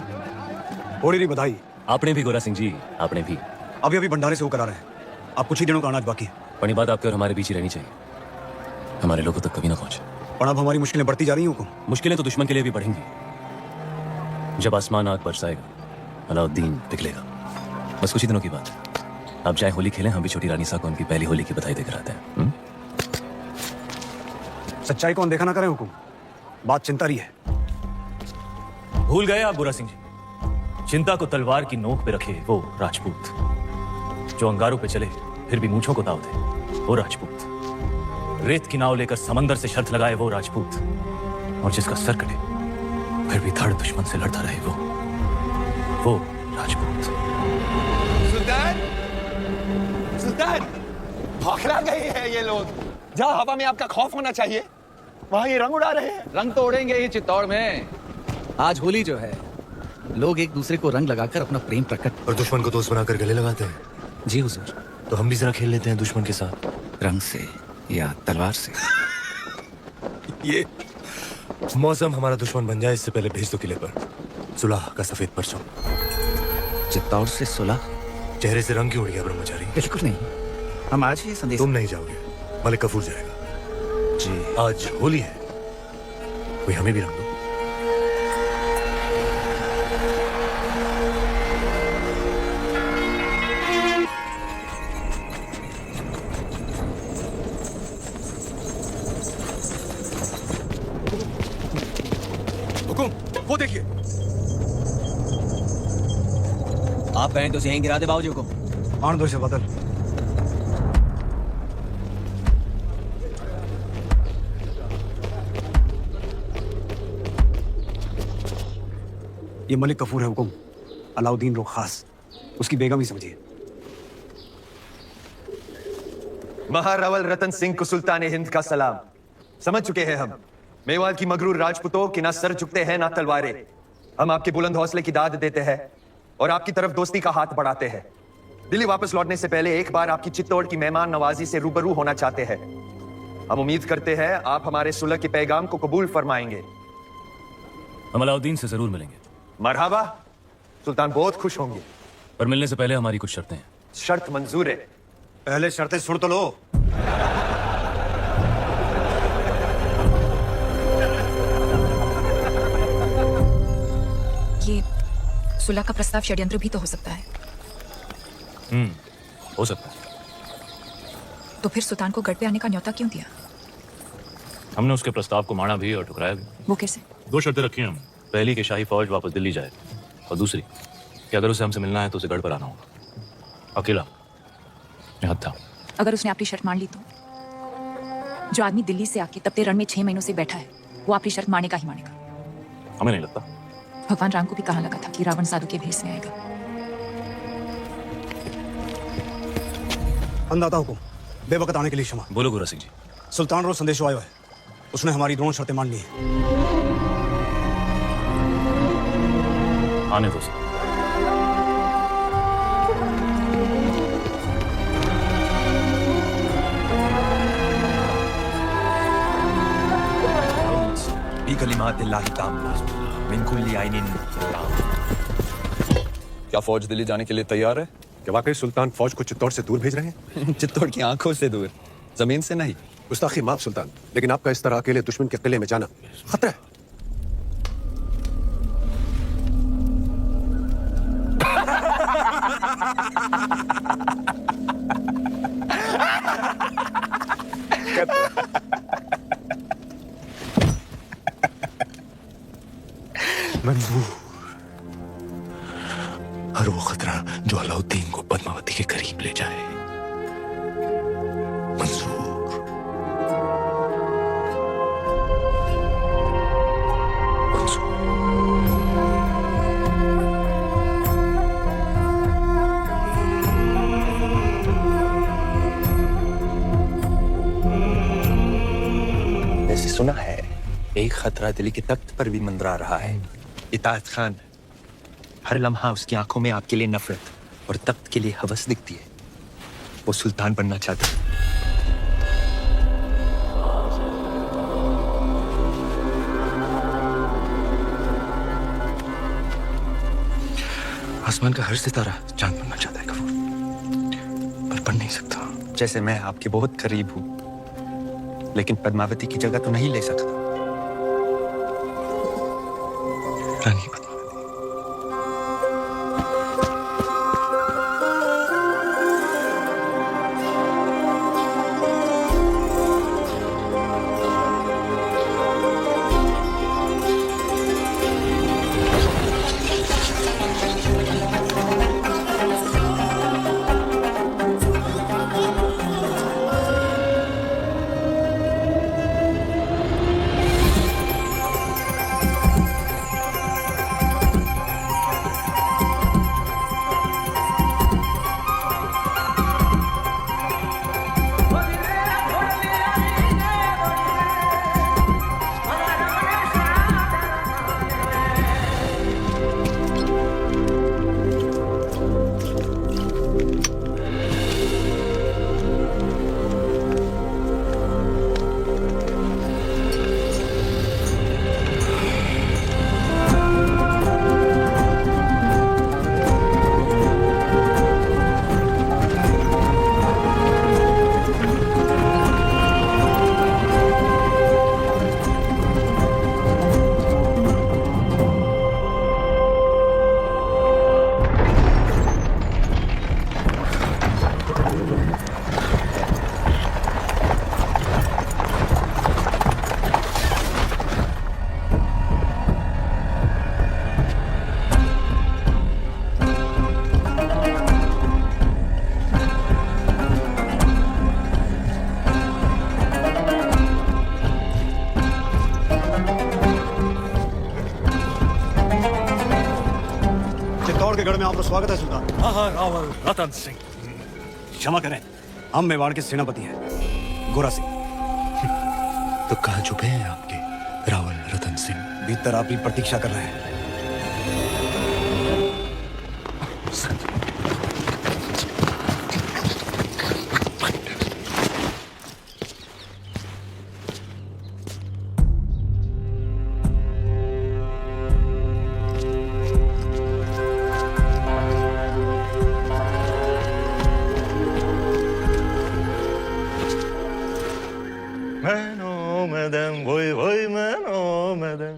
होली बधाई। आपने भी गोरा सिंह जी, आपने भी। अभी अभी भंडारे से होकर आ रहे हैं। अब कुछ ही दिनों का अनाज बाकी है। बड़ी बात आपके और हमारे बीच ही रहनी चाहिए, हमारे लोगों तक कभी ना पहुंचे। और अब हमारी मुश्किलें बढ़ती जा रही हैं हुकुम। मुश्किलें तो दुश्मन के लिए भी बढ़ेंगी। जब आसमान आग बरसाएगा, अलाउद्दीन पिघलेगा। बस कुछ ही दिनों की बात है। आप चाहे होली खेलें, हम भी छोटी रानी साहब को उनकी पहली होली की बधाई देकर आते हैं। सच्चाई को अनदेखा ना करें हुकुम, बात चिंता रही है। भूल गए आप गोरा सिंह जी, चिंता को तलवार की नोक पे रखे वो राजपूत, जो अंगारों पे चले फिर भी मूंछों को दाव दे, वो राजपूत। रेत की नाव लेकर समंदर से शर्त लगाए वो राजपूत, और जिसका सर कटे फिर भी धड़ दुश्मन से लड़ता रहे वो राजपूत। सुल्तान, सुल्तान, भाखड़ा गए हैं ये लोग। जहाँ हवा में आपका खौफ होना चाहिए वहाँ ये रंग उड़ा रहे हैं। रंग तो उड़ेंगे ही चित्तौड़ में। आज होली जो है, लोग एक दूसरे को रंग लगाकर अपना प्रेम प्रकट और दुश्मन को दोस्त बनाकर गले लगाते हैं। जी हुजूर। तो हम भी जरा खेल लेते हैं दुश्मन के साथ, रंग से या तलवार से। ये मौसम हमारा दुश्मन बन जाए इससे पहले भेज दो किले पर सुलह का सफेद परचम। चित्तौड़ से सुलह? चेहरे से रंग क्यों उड़ गया ब्रह्मचारी? बिल्कुल नहीं, हम आज ही संदेश। तुम नहीं जाओगे, मलिक कफूर जाएगा। जी आज होली है, कोई हमें भी रंग दो। वो देखिए, आप कहें तो यहीं गिरा दे बाबूजी को। आन दो से बदल। ये मलिक कफूर है हुकुम, अलाउद्दीन रो खास, उसकी बेगम ही समझिए। महारावल रतन सिंह को सुल्तान हिंद का सलाम। समझ चुके हैं हम, मेवाल की मगरूर राजपूतों कि ना सर झुकते हैं ना तलवारें। हम आपके बुलंद हौसले की दाद देते हैं और आपकी तरफ दोस्ती का हाथ बढ़ाते हैं। दिल्ली वापस लौटने से पहले एक बार आपकी चित्तौड़ की मेहमान नवाजी से रूबरू होना चाहते हैं। हम उम्मीद करते हैं आप हमारे सुलह के पैगाम को कबूल फरमाएंगे। हम अलाउद्दीन से जरूर मिलेंगे। मरहबा, सुल्तान बहुत खुश होंगे। पर मिलने से पहले हमारी कुछ शर्तें हैं। शर्त मंजूर है। पहले शर्तें सुन तो लो। ये सुलह का प्रस्ताव षड्यंत्र भी तो हो सकता है। हो सकता है। तो फिर सुल्तान को गढ़ पे आने का न्योता क्यों दिया? हमने उसके प्रस्ताव को माना भी और ठुकराया भी। वो कैसे? 2 शर्तें रखी हैं हम। पहली कि शाही फौज वापस दिल्ली जाए, और दूसरी कि अगर उसे हमसे मिलना है तो उसे गढ़ पर आना होगा, अकेला, निहत्था। अगर उसने आपकी शर्त मान ली तो? जो आदमी दिल्ली से आके तपते रण में 6 महीनों से बैठा है, वो आपकी शर्त मानेगा ही मानेगा। हमें नहीं लगता। भगवान राम को भी कहा लगा था कि रावण साधु के भेष में आएगा। अंदाता हुकुम, बेवकत आने के लिए क्षमा। बोलो गुरु सिंह जी। सुल्तान रो संदेश आयो है, उसने हमारी दोनों शर्तें मान ली हैं। आने दो सर। क्या फौज दिल्ली जाने के लिए तैयार है? क्या वाकई सुल्तान फौज को चित्तौड़ से दूर भेज रहे हैं? चित्तौड़ की आंखों से दूर, जमीन से नहीं। गुस्ताखी माफ सुल्तान, लेकिन आपका इस तरह अकेले दुश्मन के किले में जाना खतरा है। मंजूर, हर वो खतरा जो अलाउद्दीन को पद्मावती के करीब ले जाए मंजूर। ऐसे सुना है एक खतरा दिल्ली के तख्त पर भी मंडरा रहा है। इताअत खान, हर लम्हा उसकी आंखों में आपके लिए नफरत और तख्त के लिए हवस दिखती है। वो सुल्तान बनना चाहता है। आसमान का हर सितारा चांद बनना चाहता है कपूर, पर बन नहीं सकता। जैसे मैं आपके बहुत करीब हूं, लेकिन पद्मावती की जगह तो नहीं ले सकता। रानी के गढ़ में आपका स्वागत है सुल्तान। महारावल रतन सिंह। क्षमा करें, हम मेवाड़ के सेनापति हैं, गोरा सिंह। तो कहाँ छुपे हैं आपके रावल रतन सिंह? भीतर आपकी प्रतीक्षा कर रहे हैं। Ben olmadan vay vay ben olmadan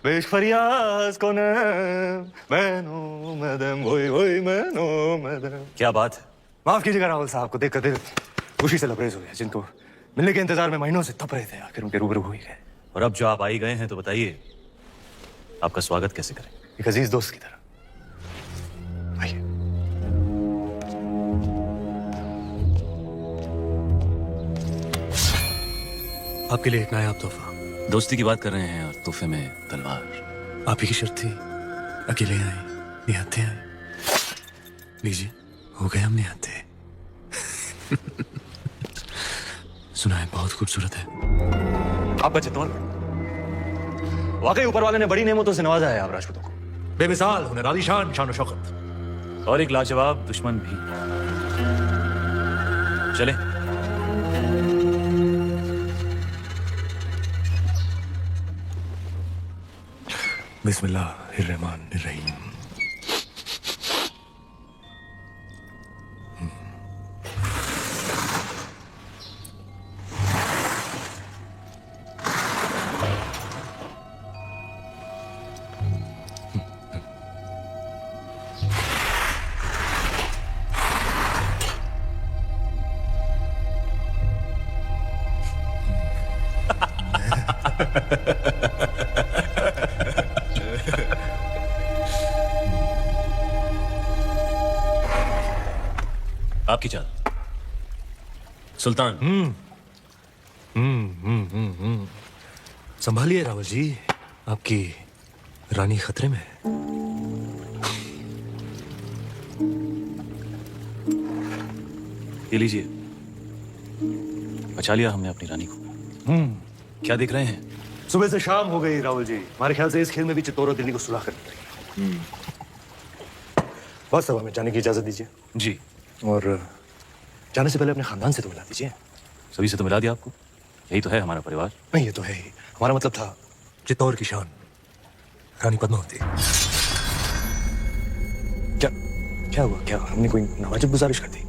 beş feryaz konam ben olmadan vay vay ben olmadan। क्या बात है? माफ कीजिएगा राहुल साहब को देखकर दिल खुशी से लबरेज हो गया। जिनको मिलने के इंतजार में महीनों से तप रहे थे, आखिर उनके रूबरू हो ही गए। और अब जो आप आई गए हैं तो बताइए आपका स्वागत कैसे करें? एक अजीज दोस्त की तरह। आइए। आपके लिए एक नायाब तोहफा। दोस्ती की बात कर रहे हैं और तोहफे में तलवार। आप ही की शर्त थी, अकेले आए, निहत्थे आए। लीजिए, हो गए हम निहत्थे। सुना है बहुत खूबसूरत है आपका चित्तौड़। वाकई ऊपर वाले ने बड़ी नेमतों से नवाजा है आप राजपूतों को। बेमिसाल हुनर, आलीशान शान और शौकत, और एक लाजवाब दुश्मन भी। चले। बिस्मिल्लाहिर्रहमानिर्रहीम। आपकी चाल सुल्तान। संभालिए रावल जी, आपकी रानी खतरे में है। ये लीजिए, बचा लिया हमने अपनी रानी को। क्या देख रहे हैं? सुबह से शाम हो गई राहुल जी, हमारे ख्याल से इस खेल में भी चित्तौड़ और दिल्ली को सुलह कर दी। बस अब हमें जाने की इजाजत दीजिए। जी। और जाने से पहले अपने खानदान से तो मिला दीजिए। सभी से तो मिला दिया आपको, यही तो है हमारा परिवार। नहीं, ये तो है ही। हमारा मतलब था चित्तौड़ की शान रानी पद्मावती। क्या हुआ? क्या हमने कोई नावाजिब गुजारिश कर दी?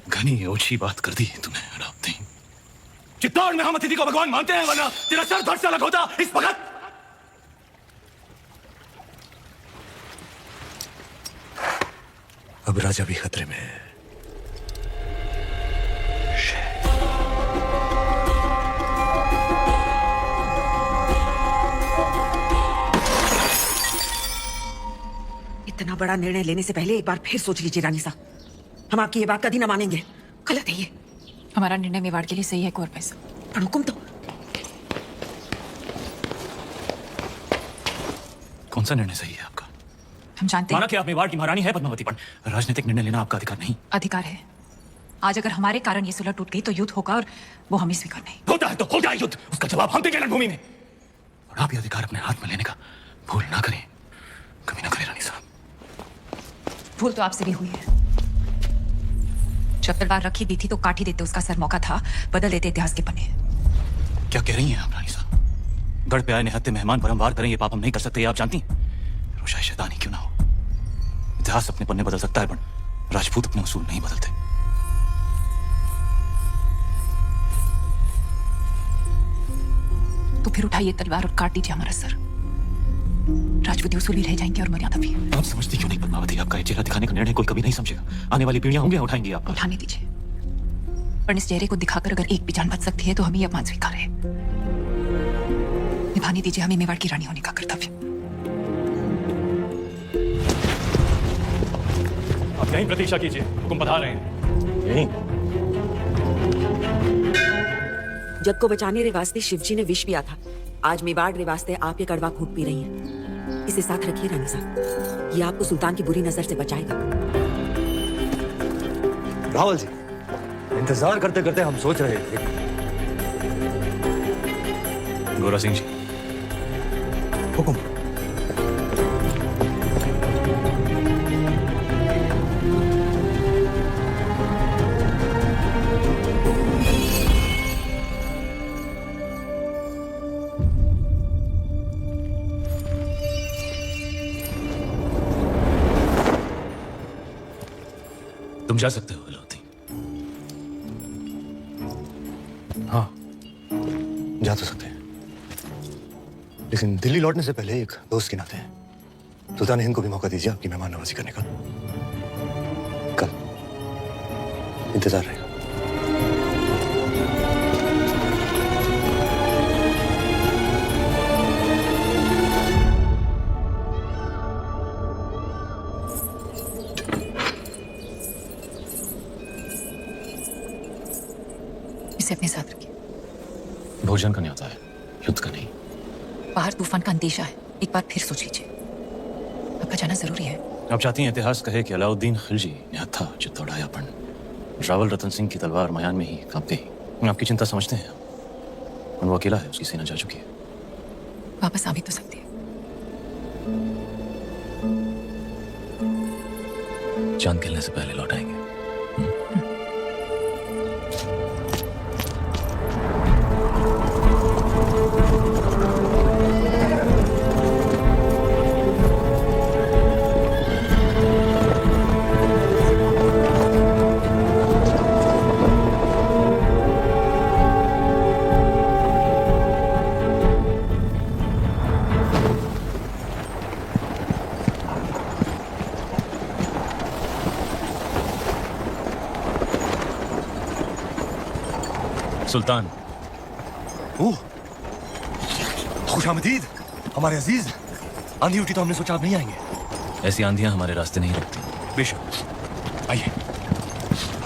घनी ओछी बात कर दी तूने रावती। चित्तौड़ में हम अतिथि को भगवान मानते हैं, वरना तेरा सर धड़ से अलग होता इस वक्त। अब राजा भी खतरे में है। इतना बड़ा निर्णय लेने से पहले एक बार फिर सोच लीजिए रानी साहब, हम आपकी ये बात कभी ना मानेंगे। गलत है ये। हमारा निर्णय मेवाड़ के लिए सही है कौर पैसा। पर हुक्म तो। कौन सा निर्णय सही है आपका? हम जानते माना हैं कि आप मेवाड़ की महारानी है पद्मावती, पर राजनीतिक निर्णय लेना आपका अधिकार नहीं। अधिकार है। आज अगर हमारे कारण ये सुलह टूट गई तो युद्ध होगा और वो हमें स्वीकार नहीं। होता है तो हो जाए युद्ध, उसका जवाब हम देंगे रणभूमि में। और आप ये अधिकार अपने हाथ में लेने का भूल ना करें, कभी ना करें रानी साहब। भूल तो आपसे भी हुई है। जब तलवार रखी दी थी तो काट ही देते, उसका सर मौका था बदल देते इतिहास के पन्ने। क्या कह रही हैं आप रानी साहब? गढ़ पे आए निहत्थे मेहमान पर हम वार करें, ये पाप हम नहीं कर सकते, ये आप जानती हैं। रोशाई शैतानी क्यों ना हो, इतिहास अपने पन्ने बदल सकता है, पर राजपूत अपने उसूल नहीं बदलते। तो फिर उठाइए तलवार और काट दीजिए हमारा सर। राजपूती उसूल ही रह जाएंगे और मर्यादा भी। आप समझती क्यों नहीं पद्मावती? आपका ये चेहरा दिखाने का निर्णय कोई कभी नहीं समझेगा। आने वाली पीढ़ियां होंगी उठाएंगी आपका। उठाने दीजिए, पर इस चेहरे को दिखाकर अगर एक भी जान बच सकती है तो हमें यह अपमान स्वीकार है। निभाने दीजिए हमें मेवाड़ की रानी होने का कर्तव्य। आप यहीं प्रतीक्षा कीजिए, हुक्म पधार रहे हैं। यहीं जग को बचाने रे वास्ते शिवजी ने विष पिया था। आज मेवाड़ रे वास्ते आप ये कड़वा घूंट पी रही हैं। इसे साथ रखिए रानी साहब, ये आपको सुल्तान की बुरी नजर से बचाएगा। रावल जी, इंतजार करते करते हम सोच रहे थे। गोरा सिंह जी, हुकुम। तुम जा सकते हो अलाउद्दीन। हाँ, जा तो सकते हैं, लेकिन दिल्ली लौटने से पहले एक दोस्त के नाते सुल्तान हिंद को भी मौका दीजिए आपकी मेहमान नवाजी करने का। कल इंतजार रहेगा। इसे अपने साथ रखिए। भोजन का न्योता है, युद्ध का नहीं। बाहर तूफान का अंदेशा है, एक बार फिर सोच लीजिए, आपका जाना जरूरी है। आप चाहती हैं इतिहास कहे कि अलाउद्दीन खिलजी यहाँ था चित्तौड़ाया पण रावल रतन सिंह की तलवार मयान में ही कांप गई। आपकी चिंता समझते हैं, वो अकेला है, उसकी सेना जा चुकी है। वापस आ भी तो सकती है। चांद खिलने से पहले लौट आएंगे। सुल्तान, ओह, खुशामदीद हमारे अजीज। आंधी उठी तो हमने सोचा आप नहीं आएंगे। ऐसी आंधियां हमारे रास्ते नहीं रुकती। बेशक, आइए,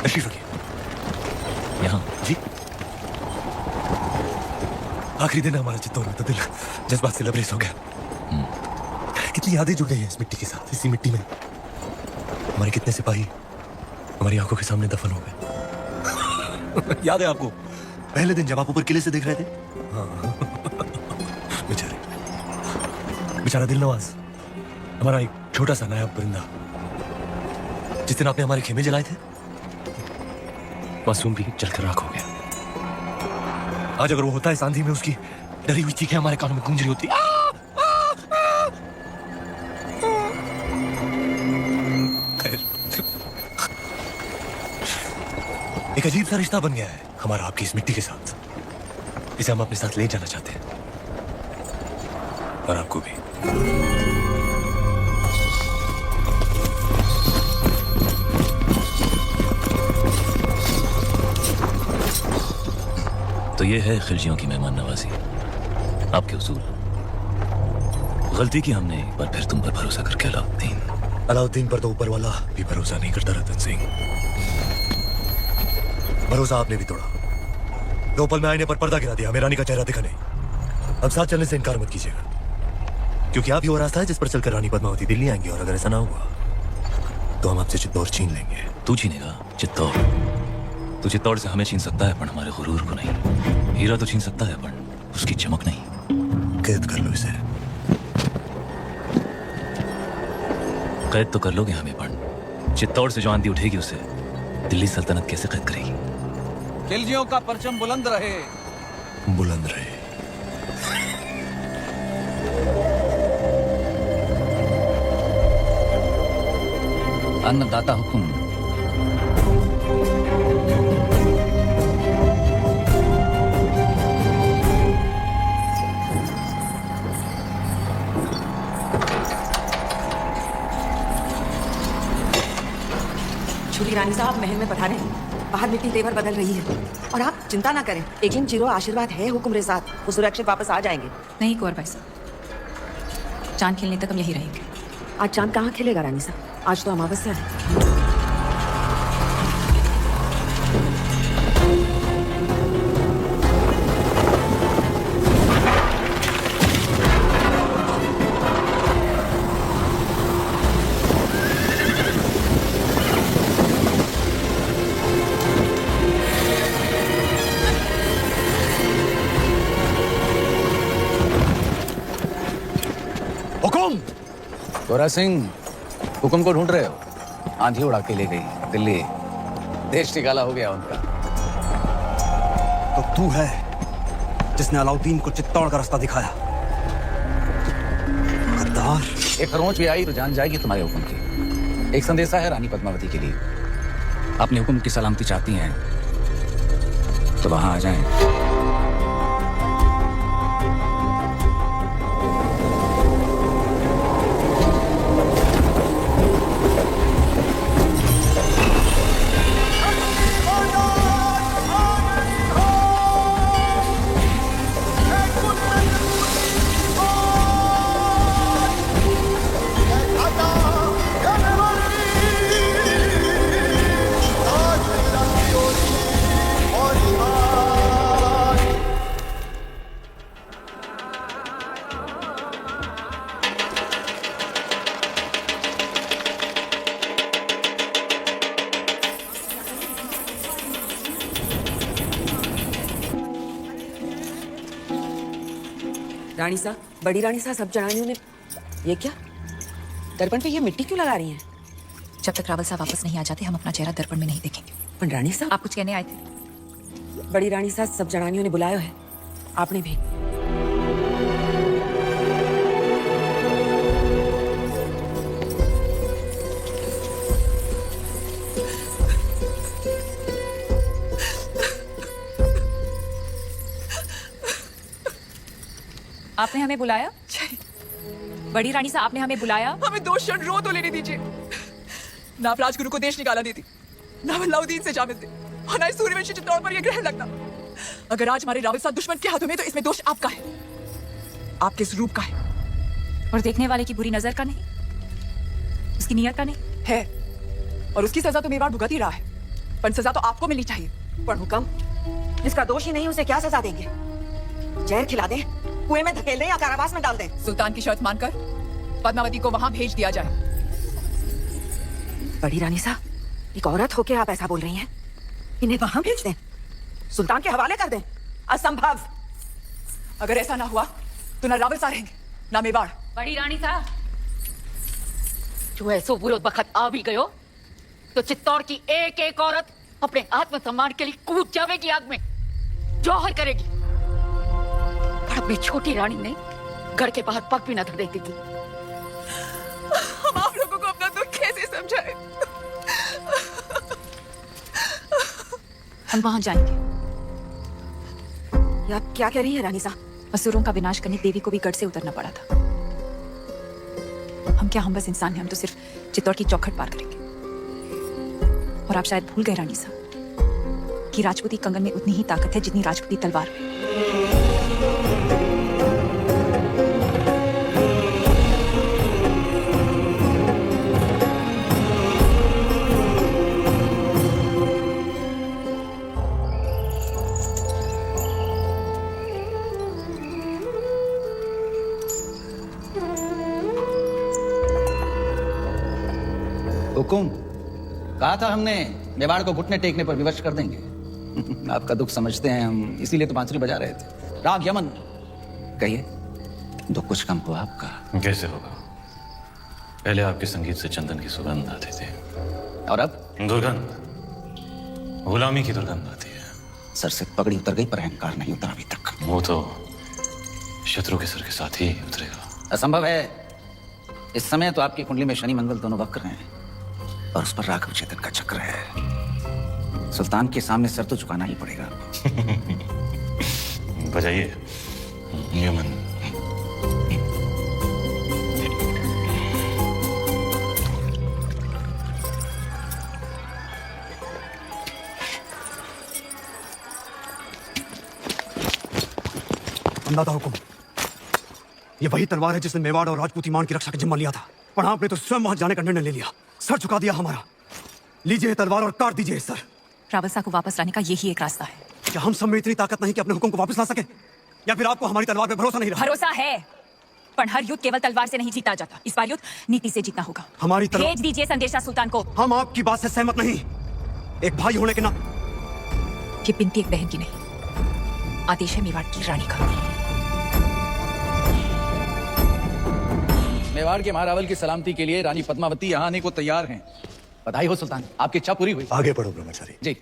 तशरीफ रखिए। यहाँ जी, आखिरी दिन हमारा चित्तौड़ में, तो दिल जज्बात से लबरेज हो गया। कितनी यादें जुड़ गई हैं इस मिट्टी के साथ, इसी मिट्टी में हमारे कितने सिपाही हमारी आंखों के सामने दफन हो गए। याद है आपको पहले दिन जब आप ऊपर किले से देख रहे थे? हाँ। बेचारा दिल नवाज, हमारा एक छोटा सा नायाब परिंदा, जिस दिन आपने हमारे खेमे जलाए थे, मासूम भी जलकर राख हो गया। आज अगर वो होता है सांधी में, उसकी डरी हुई चीखें हमारे कानों में गूंज रही होती। एक अजीब सा रिश्ता बन गया है हमारा आपकी इस मिट्टी के साथ। इसे हम अपने साथ ले जाना चाहते हैं, और आपको भी। तो ये है खिलजियों की मेहमान नवाजी, आपके उसूल। गलती की हमने एक बार फिर तुम पर भरोसा करके अलाउद्दीन पर तो ऊपर वाला भी भरोसा नहीं करता रतन सिंह। भरोसा आपने भी तोड़ा। 2 पल में आईने पर पर्दा गिरा दिया, हमें रानी का चेहरा दिखा नहीं। अब साथ चलने से इनकार मत कीजिएगा, क्योंकि आप ही वो रास्ता है जिस पर चलकर रानी पद्मावती दिल्ली आएंगे, और अगर ऐसा ना हुआ तो हम आपसे चित्तौड़ छीन लेंगे। तू छीनेगा चित्तौड़? तू चित्तौड़ से हमें छीन सकता है, पर हमारे गुरूर को नहीं। हीरा तो छीन सकता है, पर उसकी चमक नहीं। कैद कर लो इसे। कैद तो कर लोगे हमें, पर चित्तौड़ से जो आंधी उठेगी उसे दिल्ली सल्तनत कैसे कैद करेगी? खिलजियों का परचम बुलंद रहे। बुलंद रहे। अन्नदाता हुकुम। छोटी रानी साहब महल में पधारे हैं। बाहर मिट्टी तेवर बदल रही है, और आप चिंता ना करें, एक दिन चिरो आशीर्वाद है हुक्म रे साथ, वो सुरक्षित वापस आ जाएंगे। नहीं कुंवर भाई साहब, चांद खिलने तक हम यही रहेंगे। आज चांद कहाँ खिलेगा रानी साहब, आज तो अमावस्या है। हुकुम। गोरा सिंह, हुकुम को ढूंढ रहे हो? आंधी उड़ा के ले गई दिल्ली, देश निकाला हो गया उनका। तो तू है जिसने अलाउद्दीन को चित्तौड़ का रास्ता दिखाया। गद्दार। एक खरोंच भी आई तो जान जाएगी तुम्हारे हुक्म की। एक संदेशा है रानी पद्मावती के लिए। अपने हुक्म की सलामती चाहती हैं तो वहां आ जाएं। रानी साहब, बड़ी रानी साहब, सब जनानियों ने ये क्या दर्पण पे ये मिट्टी क्यों लगा रही हैं? जब तक रावल साहब वापस नहीं आ जाते हम अपना चेहरा दर्पण में नहीं देखेंगे। पर रानी साहब, आप कुछ कहने आए थे? बड़ी रानी साहब, सब जनानियों ने बुलाया है, आपने भी। आपने हमें बुलाया? बड़ी रानी साहब, आपने हमें बुलाया? हमें 2 क्षण रो तो लेने दीजिए। ना आप राजगुरु को देश निकाला देती, ना अलाउद्दीन से जा मिलते, और ना सूर्यवंशी चित्तौड़ पर यह ग्रहण लगता। अगर आज हमारे रावल साहब दुश्मन के हाथों में, तो इसमें दोष आपका है, आपके स्वरूप का है, और देखने वाले की बुरी नजर का नहीं, उसकी नियत का नहीं है। और उसकी सजा तो मेवाड़ भुगत ही रहा है, पर सजा तो आपको मिलनी चाहिए। पर हुक्म, जिसका दोष ही नहीं उसे क्या सजा देंगे? जहर खिला दें, कुएं में धकेल दें या कारावास में डाल दें? सुल्तान की शर्त मानकर पद्मावती को वहां भेज दिया जाए। बड़ी रानी साहब, एक औरत होके आप ऐसा बोल रही हैं? इन्हें वहां भेज दें, सुल्तान के हवाले कर दें? असंभव। अगर ऐसा ना हुआ तो ना रावल साहब रहेंगे, ना मेवाड़। बड़ी रानी साहब, जो ऐसो बुरो वक्त आ भी गयो तो चित्तौड़ की एक एक औरत अपने आत्मसम्मान के लिए कूद जाएगी आग में, जौहर करेगी। पर अपनी छोटी रानी ने घर के बाहर पग भी न धरेती थी। हम आप लोगों को अपना दुख कैसे समझाएं? हम वहां जाएंगे। आप क्या कह रही हैं रानी साहब? असुरों का विनाश करने देवी को भी गढ़ से उतरना पड़ा था। हम क्या, हम बस इंसान हैं, हम तो सिर्फ चित्तौड़ की चौखट पार करेंगे। और आप शायद भूल गए रानी साहब कि राजपूती कंगन में उतनी ही ताकत है जितनी राजपूती तलवार में। हुकुम, कहा था हमने मेवाड़ को घुटने टेकने पर विवश कर देंगे। आपका दुख समझते हैं हम, इसीलिए तो बांसुरी बजा रहे थे। राग यमन, कहिए, दुख कुछ कम हुआ आपका? कैसे होगा? पहले आपके संगीत से चंदन की सुगंध आती थी, और अब दुर्गंध, गुलामी की दुर्गंध आती है। सर से पगड़ी उतर गई पर अहंकार नहीं उतरा अभी तक। वो तो शत्रु के सर के साथ ही उतरेगा। असंभव है। इस समय तो आपकी कुंडली में शनि मंगल दोनों वक्र हैं और उस पर राघव चेतन का चक्र है। सुल्तान के सामने सर तो झुकाना ही पड़ेगा आपको। बजाइए यमन। अंदाजा हुकुम, ये वही तलवार है जिसने मेवाड़ और राजपूती मान की रक्षा का जिम्मा लिया था, पर आपने तो स्वयं वहां जाने का निर्णय ले लिया, सर झुका दिया हमारा। लीजिए तलवार और काट दीजिए सर। रावल साहब को वापस लाने का यही एक रास्ता है। क्या हम सब में इतनी ताकत नहीं कि अपने हुक्म को वापस ला सके, या फिर आपको हमारी तलवार पे भरोसा नहीं रहा? भरोसा है, पर हर युद्ध केवल तलवार से नहीं जीता जाता। इस बार युद्ध नीति से जीतना होगा। हमारी तलवार, भेज दीजिए संदेशा सुल्तान को। हम आपकी बात से सहमत नहीं। एक भाई होने के नाते ये बिनती एक बहन की नहीं, आदेश है मेवाड़ की रानी का। मेवाड़ के महारावल की सलामती के लिए रानी पद्मावती यहाँ आने को तैयार हैं। बधाई हो सुल्तान, आपकी इच्छा पूरी हुई। आगे बढ़ो ब्रह्मचारी। जी,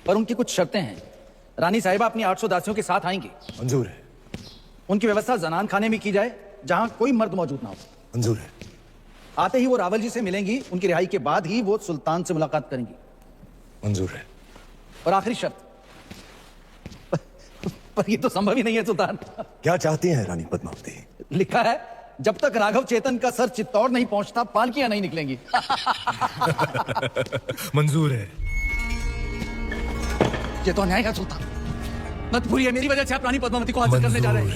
पर उनकी कुछ शर्तें हैं। रानी साहिबा अपनी 800 दासियों के साथ आएंगी। मंजूर है। उनकी व्यवस्था जनान खाने में की जाए, जहां कोई मर्द मौजूद ना हो। मंजूर है। आते ही वो रावल जी से मिलेंगी, उनकी रिहाई के बाद ही वो सुल्तान से मुलाकात करेंगी। मंजूर है। और आखिरी शर्त, पर ये तो संभव ही नहीं है सुल्तान। क्या चाहती हैं रानी पद्मावती? लिखा है, जब तक राघव चेतन का सर चित्तौड़ नहीं पहुंचता पालकियां नहीं निकलेंगी। मंजूर है। ये तो अन्याय है सुल्तान। मत भूलिए, मेरी वजह से आप रानी पद्मावती को हासिल करने जा रहे हैं।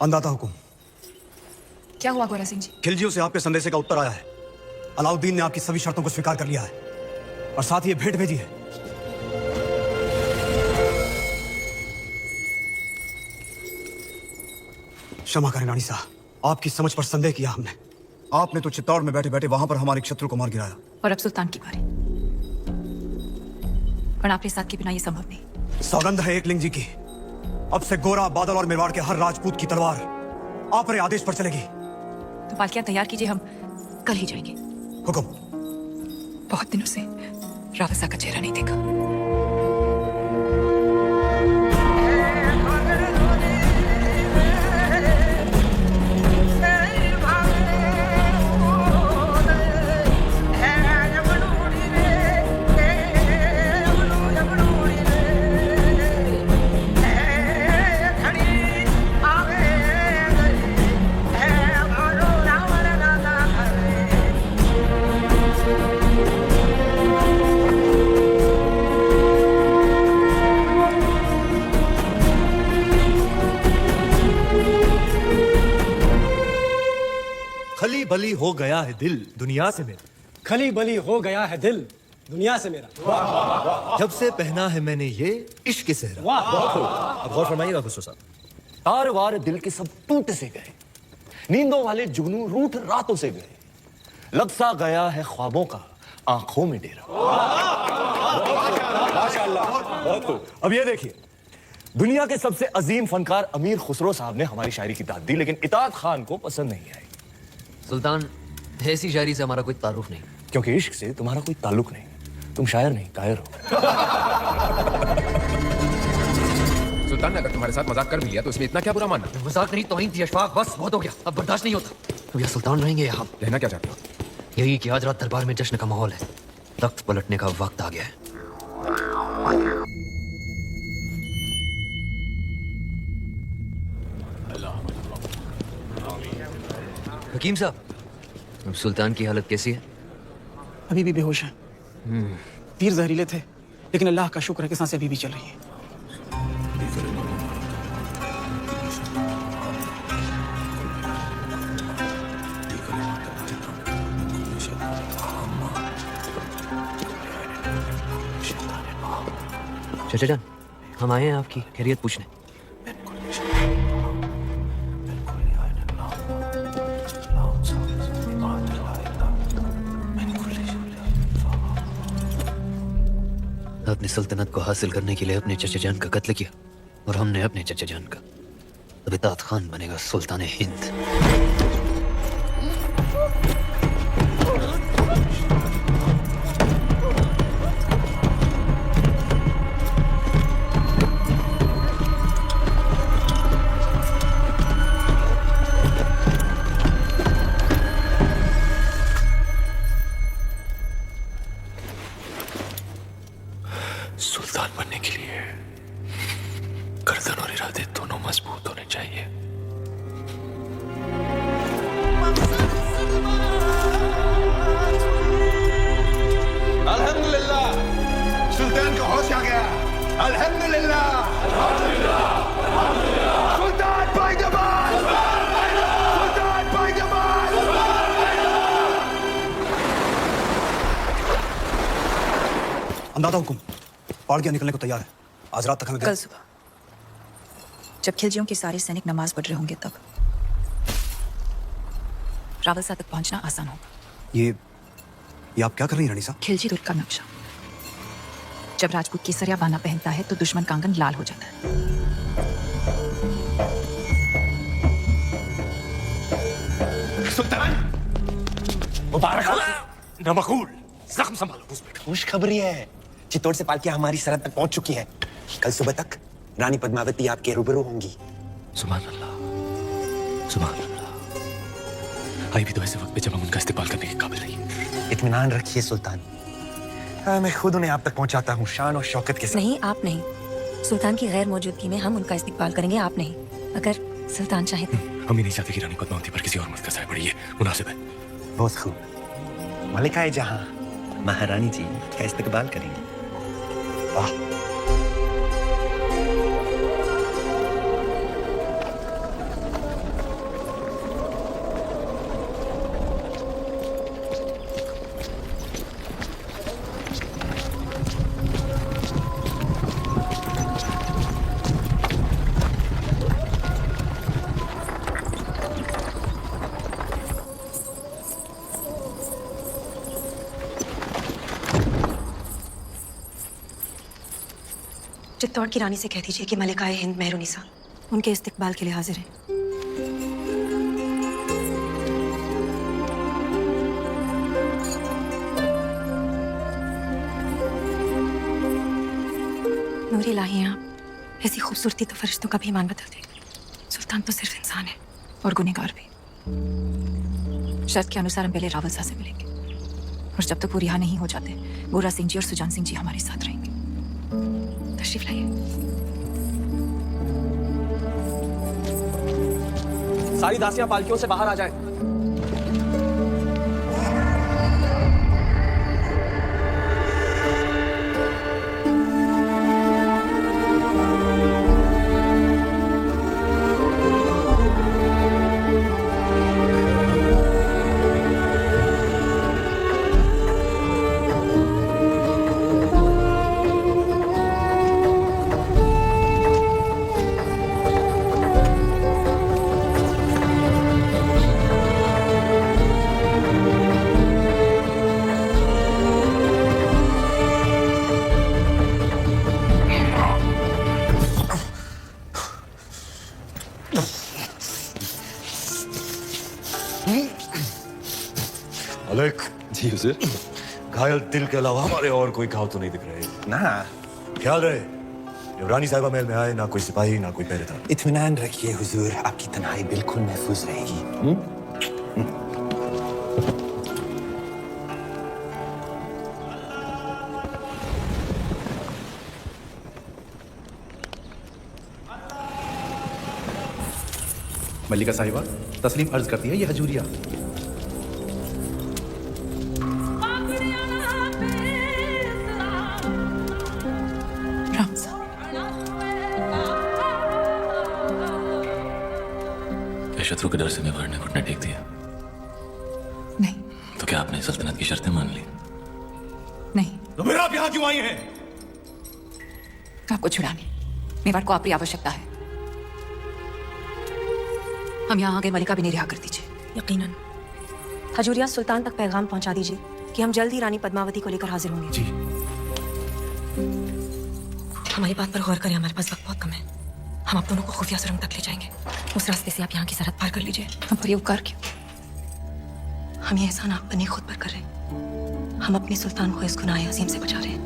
अंदाता हुकुम। क्या हुआ गोरा सिंह जी? खिलजियों से आपके संदेशे का उत्तर आया है। अलाउद्दीन ने आपकी सभी शर्तों को स्वीकार कर लिया है और साथ ही ये भेंट भेजी है। क्षमा करें रानी साहब, आपकी समझ पर संदेह किया हमने। आपने तो चित्तौड़ में बैठे बैठे वहां पर हमारे शत्रु को मार गिराया। और अब सुल्तान की बारी। पर आपके साथ के बिना ये संभव नहीं। सौगंध है एकलिंग जी की, अब से गोरा, बादल और मेवाड़ के हर राजपूत की तलवार आप रे आदेश पर चलेगी। तो पालकियां तैयार कीजिए, हम कल ही जाएंगे। हुक्म। बहुत दिनों से रावसा का चेहरा नहीं देखा। खली बली हो गया है दिल दुनिया से मेरा। खली बली हो गया है दिल दुनिया से मेरा। जब से पहना है मैंने ये इश्क सेहरा। अब गौर फरमाइएगा खुसरो साहब। तार वार दिल के सब टूट से गए, नींदों वाले जुगनू रूठ रातों से गए, लग सा गया है ख्वाबों का आंखों में डेरा। अब ये देखिए, दुनिया के सबसे अजीम फनकार अमीर खुसरो साहब ने हमारी शायरी की दाद दी, लेकिन इताअत खान को पसंद नहीं आई। सुल्तान, ऐसी शायरी से हमारा कोई ताल्लुक नहीं। क्योंकि इश्क से तुम्हारा कोई ताल्लुक नहीं, तुम शायर नहीं कायर हो। सुल्तान ने अगर तुम्हारे साथ मजाक कर भी लिया तो इसमें इतना क्या बुरा मानना? मजाक नहीं, तौहीन थी अशफाक, बस बहुत हो गया, अब बर्दाश्त नहीं होता। अब यह सुल्तान रहेंगे यहाँ। रहना क्या चाहते हो? यही कि आज रात दरबार में जश्न का माहौल है, तख्त पलटने का वक्त आ गया है। हकीम साहब, अब सुल्तान की हालत कैसी है? अभी भी बेहोश है। तीर जहरीले थे, लेकिन अल्लाह का शुक्र है कि सांसें अभी भी चल रही हैं। चाचा जान, हम आए हैं आपकी खैरियत पूछने। आपने सल्तनत को हासिल करने के लिए अपने चचा जान का कत्ल किया और हमने अपने चचा जान का। अब इताअत खान बनेगा सुल्तान हिंद। सुल्तान बनने के लिए गर्दन और इरादे दोनों मजबूत होने चाहिए। अल्हम्दुलिल्लाह, सुल्तान का होश आ गया। अल्हम्दुलिल्लाह, सुल्तान पायदाबाद, सुल्तान पायदाबाद। अंदाजा हुकुम, पालकियां निकलने को तैयार है। आज रात तक हमें कल सुबह जब खिलजियों के सारे सैनिक नमाज पढ़ रहे होंगे तब रावलसा तक पहुंचना आसान होगा। ये आप क्या कर रही हैं रानी साहब? खिलजी दुर्ग का नक्शा जब राजपूत केसरिया बाना पहनता है तो दुश्मन का आंगन लाल हो जाता है। सुल्तान मुबारक हो। नमकूल जख्म संभालो। खुशखबरी है, चित्तौड़ से पालकियां हमारी सरहद तक पहुंच चुकी हैं। कल सुबह तक रानी पद्मावती आपके रूबरू होंगी। सुभान अल्लाह, सुभान अल्लाह। आई भी तो ऐसे वक्त पे जब हम उनका इस्तेमाल करने के काबिल नहीं। इत्मीनान रखिए सुल्तान, मैं खुद उन्हें आप तक पहुंचाता हूँ शान और शौकत के साथ। नहीं, आप नहीं। सुल्तान की गैर मौजूदगी में हम उनका इस्तेमाल करेंगे, आप नहीं। अगर सुल्तान चाहे तो। हम ही नहीं चाहते कि रानी पद्मावती पर किसी और मर्द का साया पड़े, ये मुनासिब है। बहुत खूब। मलिकाए जहां महारानी जी का इस्तकबाल करेंगे। वाह। चित्तौड़ की रानी से कह दीजिए कि मलिकाए हिंद मेहरुनिसा उनके इस्तकबाल के लिए हाजिर है। नूरी इलाही हैं आप। ऐसी खूबसूरती तो फरिश्तों का भी ईमान बदल देगी। सुल्तान तो सिर्फ इंसान है और गुनहगार भी। शर्त के अनुसार हम पहले रावल साहब से मिलेंगे और जब तक वो रिहा नहीं हो जाते, गोरा सिंह जी और सुजान सिंह जी हमारे साथ रहेंगे। तशरीफ लाइए। सारी दासियां पालकियों से बाहर आ जाए। मलिक जी हुजूर, घायल दिल के अलावा हमारे और कोई घाव तो नहीं दिख रहे ना। ख्याल रहे, जब रानी साहिबा महल में आए ना कोई सिपाही ना कोई पहरेदार। इत्मीनान रखिए हुजूर, आपकी तन्हाई बिल्कुल महफूज रहेगी। मल्लिका साहिबा तस्लीम अर्ज करती है, ये हजूरिया। शत्रु के डर से मेवाड़ ने घुटने टेक दिया? नहीं। तो क्या आपने सल्तनत की शर्तें मान ली? नहीं। तो फिर आप यहाँ क्यों आई हैं? आपको छुड़ाने, मेवाड़ को आपकी आवश्यकता है। हम यहाँ आ गए, मलिका भी नहीं रिहा कर दीजिए। यकीनन। हजूरिया, सुल्तान तक पैगाम पहुंचा दीजिए कि हम जल्द ही रानी पद्मावती को लेकर हाजिर होंगे। जी। हमारी बात पर गौर करें, हमारे पास वक्त बहुत कम है। हम आप दोनों को खुफिया सुरंग तक ले जाएंगे। उस रास्ते से आप यहाँ की सरहद पार कर लीजिए। हम पर ये उपकार क्यों? हम ये एहसान आप बने खुद पर कर रहे हैं। हम अपने सुल्तान को इस गुनाह अजीम से बचा रहे हैं।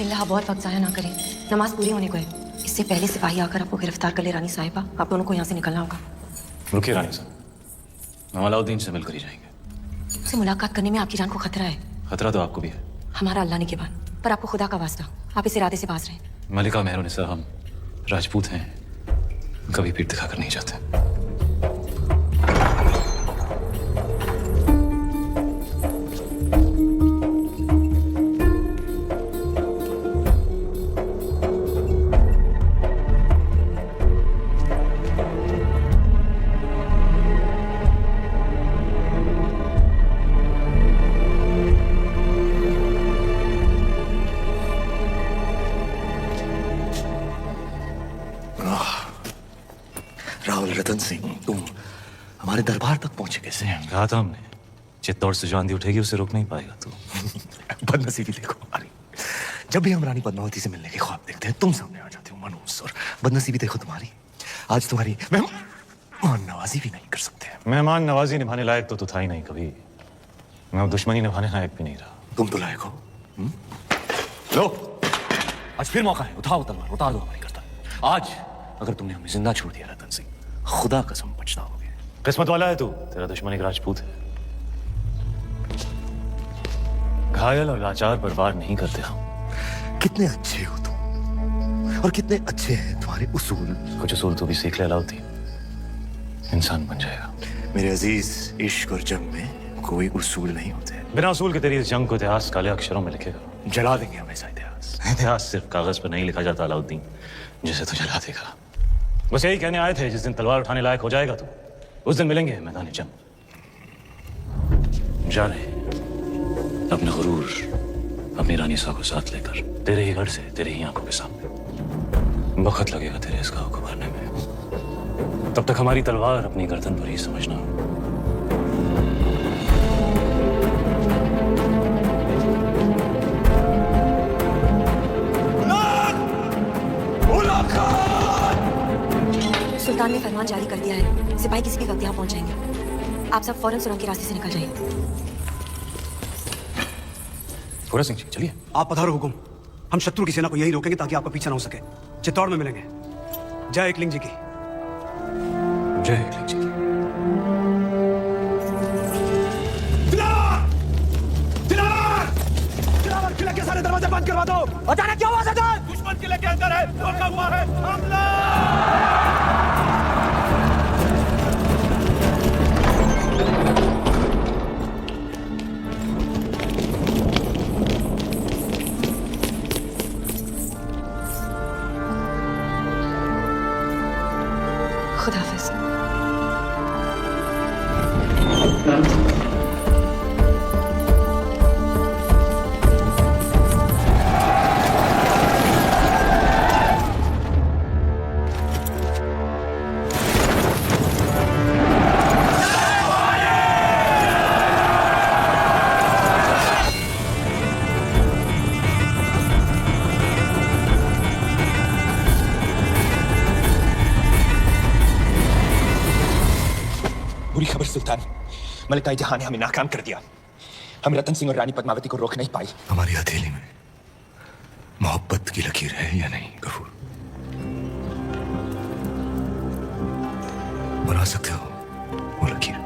अल्लाह, बहुत वक्त ज़ाया ना करें, नमाज पूरी होने को है। इससे पहले सिपाही आकर आपको गिरफ्तार कर ले। रानी साहिबा, आप दोनों को यहाँ से निकलना होगा। रुकिए रानी साहब, हम अलाउद्दीन से मिलकर ही जाएंगे। उससे मुलाकात करने में आपकी जान को खतरा है। खतरा तो आपको भी है। हमारा अल्लाह निगहबान, पर आपको खुदा का वास्ता, आप इस इरादे से बाज रहें। मलिका मेहरुनिसा, हम राजपूत हैं, कभी पीठ दिखाकर नहीं जाते। हमारे दरबार तक पहुंचे कैसे? कहा था हमने, चित्तौड़ से जो आंधी उठेगी उसे रोक नहीं पाएगा तू। बदनसीबी देखो हमारी, जब भी हम रानी पद्मावती से मिलने के ख्वाब देखते हैं तुम सामने आ जाते हो मनूस, और बदनसीबी देखो तुम्हारी, आज तुम्हारी मेहमान नवाजी भी नहीं कर सकते। मेहमान नवाजी निभाने लायक तो तू था ही नहीं कभी, मैं अब दुश्मनी निभाने लायक भी नहीं रहा। तुम तो लायक हो। लो, आज फिर मौका है, उठाओ तलवार, उतार दो हमारी गर्दन। आज अगर तुमने हमें जिंदा छोड़ दिया रतन सिंह, खुदा कसम पछताओगे। किस्मत वाला है तू, तेरा दुश्मन एक राजपूत है। घायल और लाचार पर वार नहीं करते हम। कितने अच्छे हो तुम, और कितने अच्छे हैं तुम्हारे उसूल। कुछ उसूल तो भी सीख ले अलाउद्दीन, इंसान बन जाएगा। मेरे अजीज, इश्क और जंग में कोई उसूल नहीं होते। बिना उसूल के तेरी इस जंग को इतिहास काले अक्षरों में लिखेगा। जला देंगे हमेशा इतिहास। इतिहास सिर्फ कागज पर नहीं लिखा जाता अलाउद्दीन, जिसे तू जला देगा। बस यही कहने आए थे, जिस दिन तलवार उठाने लायक हो जाएगा तू, उस दिन मिलेंगे मैदान जंग। जाने अपने गुरूर, अपनी रानी सा को साथ लेकर तेरे ही घर से, तेरे ही आंखों के सामने वक्त लगेगा तेरे इस गांव को भरने में। तब तक हमारी तलवार अपनी गर्दन पर ही समझना। सुल्तान ने फरमान जारी कर दिया है, सिपाही किसी भी वक्त यहाँ पहुंच जाएंगे। आप सब फौरन सुरंग के रास्ते से निकल जाइए। फौरन सिंह जी चलिए। आप पधारो हुकुम। हम शत्रु की सेना को यही रोकेंगे ताकि आपका पीछा ना हो सके। चित्तौड़ में मिलेंगे। जय एकलिंग जी की। जय एकलिंग जी की। किले के सारे दरवाजे बंद करवा दो। अचानक क्या आवाज है? दुश्मन किले के अंदर है, रोका हुआ है। हमला! खुदाफिज। बुरी खबर सुल्तान, मलिकाई जहां ने हमें नाकाम कर दिया। हम रतन सिंह और रानी पद्मावती को रोक नहीं पाई। हमारी हथेली में मोहब्बत की लकीर है या नहीं गफूर? बना सकते हो वो लकीर?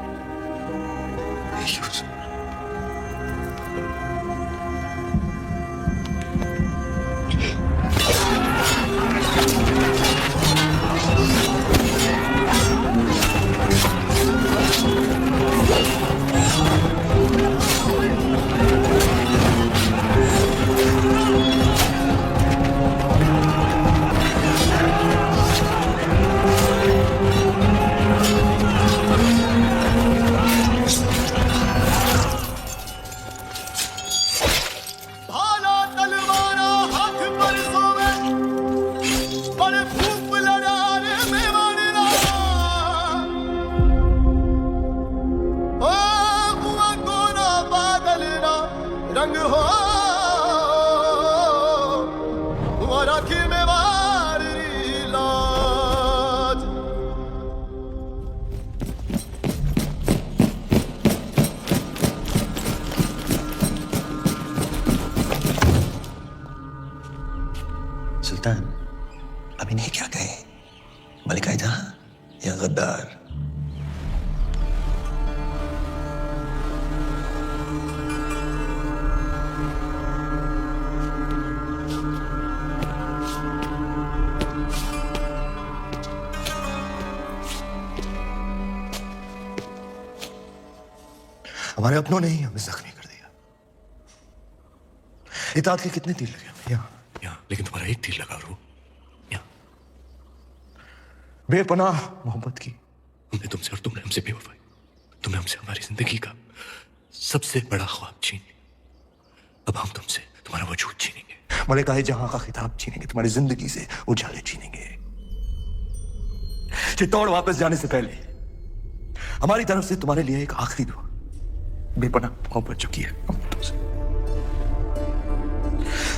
रंग हो राखी में वारी लाज। सुल्तान, अब इन्हें क्या कहे? मलिकाई जहां या गद्दार? हमारे अपनों ने ही हमें जख्मी कर दिया। इताद के कितने तीर लगे? यहाँ, लेकिन तुम्हारा एक तीर लगा रू यहाँ। बेपनाह मोहब्बत की हमने तुमसे, और तुमने हमसे बेवफाई। तुमने हमसे हमारी जिंदगी का सबसे बड़ा ख्वाब छीन लिया। अब हम तुमसे तुम्हारा वजूद छीनेंगे, मलिकाए जहां का खिताब छीनेंगे, तुम्हारी जिंदगी से उजाले छीनेंगे। चित्तौड़ वापस जाने से पहले हमारी तरफ से तुम्हारे लिए एक आखिरी दुआ, बेपनाह मोहब्बत जो की है तुमसे।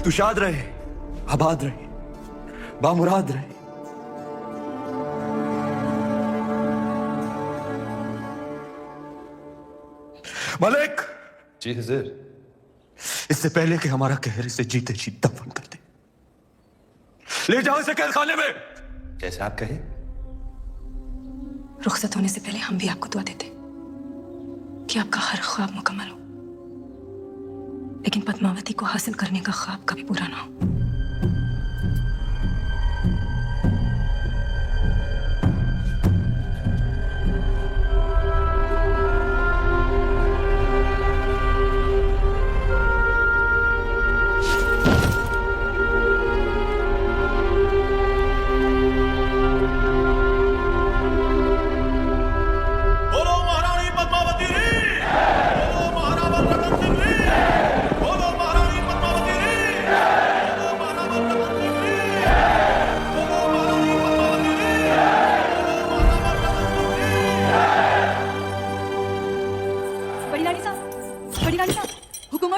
तू शाद रहे, आबाद रहे, बामुराद रहे। मलिक जी हुजूर। इससे पहले कि हमारा कहर इसे जीते जी दफन कर दे, ले जाओ इसे कैद खाने में। जैसे आप कहे। रुखसत होने से पहले हम भी आपको दुआ देते कि आपका हर ख्वाब मुकम्मल हो, लेकिन पद्मावती को हासिल करने का ख्वाब कभी पूरा ना हो।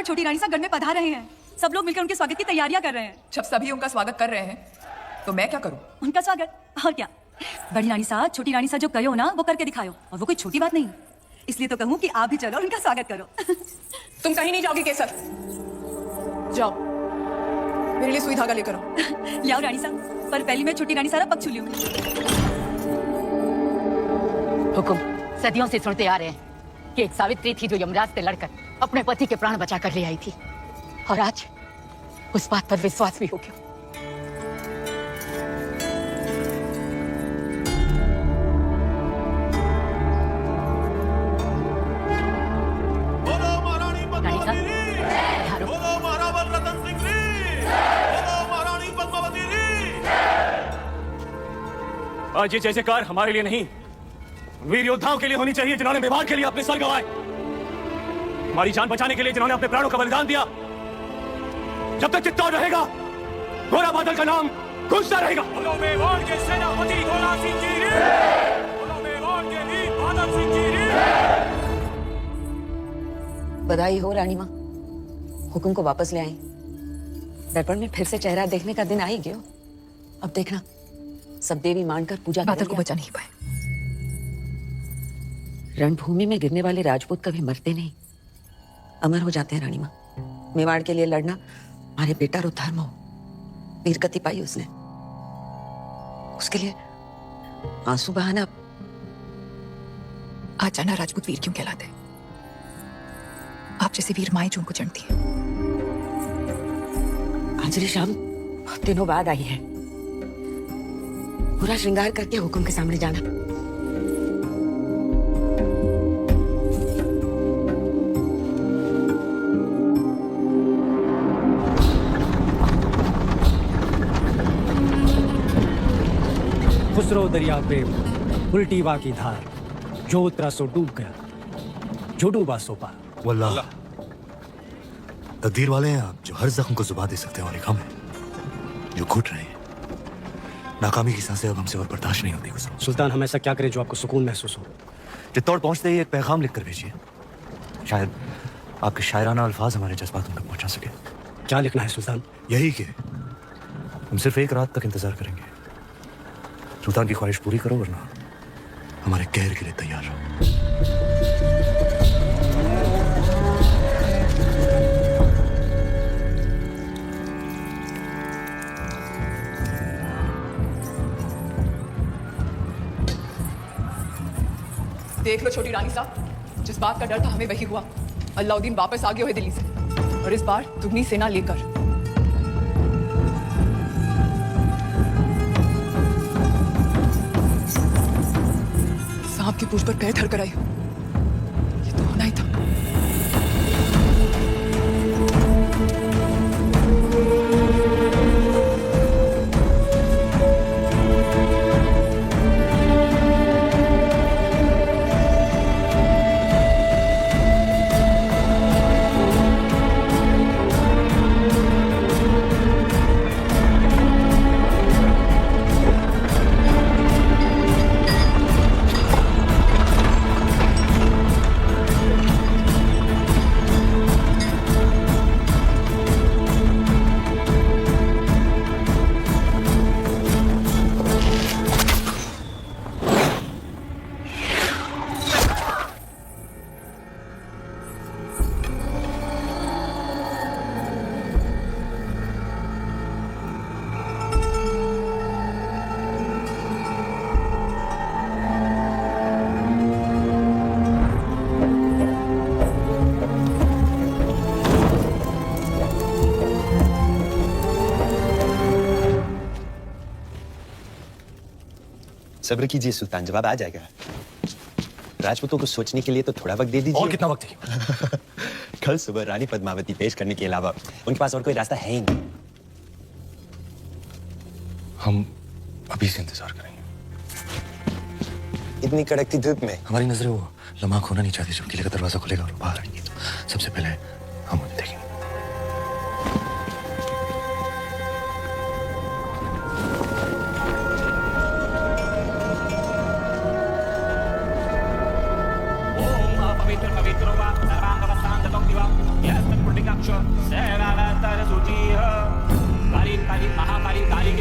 छोटी रानी साहब गढ़ में पधार रहे हैं। सब लोग मिलकर उनके स्वागत की तैयारियां कर रहे हैं। जब सभी उनका स्वागत कर रहे हैं तो मैं क्या करूं? उनका स्वागत और क्या। बड़ी रानी साहब छोटी रानी साहब जो कहो ना वो करके दिखाओ, और वो कोई छोटी बात नहीं, इसलिए तो कहूं कि आप भी चलो उनका स्वागत करो। तुम कहीं नहीं जाओगी केसर, जाओ मेरे लिए सुई धागा लेकर आओ। लाओ रानी साहब, पर पहली मैं छोटी रानी साहब पग छू लूंगी। हुकुम सदियों से सुनते आ रहे हैं कि एक सावित्री थी जो यमराज से लड़कर अपने पति के प्राण बचा कर ले आई थी, और आज उस बात पर विश्वास भी हो गया। आज ये जय जयकार हमारे लिए नहीं, वीर योद्धाओं के लिए होनी चाहिए जिन्होंने मेवाड़ के लिए अपने सर गंवाए, हमारी जान बचाने के लिए जिन्होंने अपने प्राणों का बलिदान दिया। जब तक चित्तौड़ रहेगा, घोड़ा बादल का नाम गूंजता रहेगा। बोलो मेवाड़ के सेनापति घोड़ा सिंह की रे, बोलो मेवाड़ के वीर बादल सिंह की रे। बधाई हो रानी माँ, हुकुम को वापस ले आई। दर्पण में फिर से चेहरा देखने का दिन आ ही गया। अब देखना सब देवी मानकर पूजा बादल को बचा नहीं पाए। रणभूमि में गिरने वाले राजपूत कभी मरते नहीं, अमर हो जाते हैं रानी माँ। मेवाड़ के लिए लड़ना हमारे बेटा रुद्रधर्म हो, वीरगति पाई उसने, उसके लिए आंसू बहाना। आज जाना राजपूत वीर क्यों कहलाते हैं? आप जैसे वीर माएं जो उनको चढ़ती है। अंजलि शाम बहुत दिनों बाद आई है, पूरा श्रृंगार करके हुकुम के सामने जाना। खुसरो दरिया पे उल्टी वा की धार, जो उतरा सो डूब गया, जो डूबा सो पार। वल्लाह तकदीर वाले हैं आप, जो हर जख्म को जुबा दे सकते हैं, और एक हम हैं जो घुट रहे हैं। नाकामी की सांसें अब हमसे और बर्दाश्त नहीं होती। खुसरो सुल्तान, हम ऐसा क्या करें जो आपको सुकून महसूस हो? चित्तौड़ पहुंचते ही एक पैगाम लिखकर भेजिए, शायद आपके शायराना अल्फाज हमारे जज्बात तक पहुंचा सके। क्या लिखना है सुल्तान? यही कि हम सिर्फ एक रात तक इंतजार करेंगे। सुल्तान की ख्वाहिश पूरी करो, वरना हमारे कहर के लिए तैयार रहो। देख लो छोटी रानी साहब, जिस बात का डर था हमें वही हुआ। अलाउद्दीन वापस आ गए हुए दिल्ली से, और इस बार दुगनी सेना लेकर। सांप की पूंछ पर पैर धर कर आई, ये तो होना ही था। सब्र कीजिए सुल्तान, जवाब आ जाएगा। राजपूतों को सोचने के लिए तो थोड़ा वक्त दे दीजिए। और कितना वक्त चाहिए? कल सुबह रानी पद्मावती पेश करने के अलावा उनके पास और कोई रास्ता है ही नहीं। हम अभी से इंतजार करेंगे। इतनी कड़कती धूप में हमारी नजरें वो लम्हा खोना नहीं चाहती। जब किले का दरवाजा खुलेगा और बाहर आएंगे तो सबसे पहले हम उन्हें देखेंगे।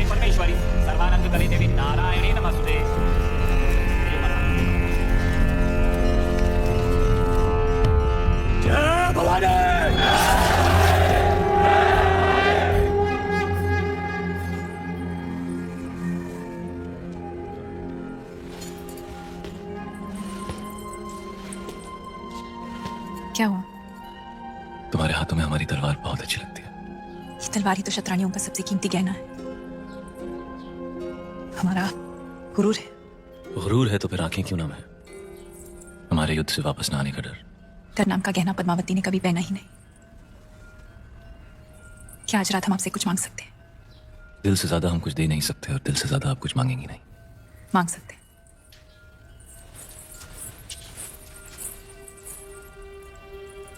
परमेश्वरी सर्वानंद करी देवी नारायणी नमस्ते। जय भवानी। क्या हुआ? तुम्हारे हाथों में हमारी तलवार बहुत अच्छी लगती है। ये तलवार ही तो शतरानियों का सबसे कीमती गहना है, हमारा गुरूर है। गुरूर है तो फिर आंखें क्यों ना है? हमारे युद्ध से वापस ना आने का डर। डर नाम का गहना पद्मावती ने कभी पहना ही नहीं। क्या आज रात हम आपसे कुछ मांग सकते हैं? दिल से ज्यादा हम कुछ दे नहीं सकते और दिल से ज्यादा आप कुछ मांगेंगी नहीं। मांग सकते हैं।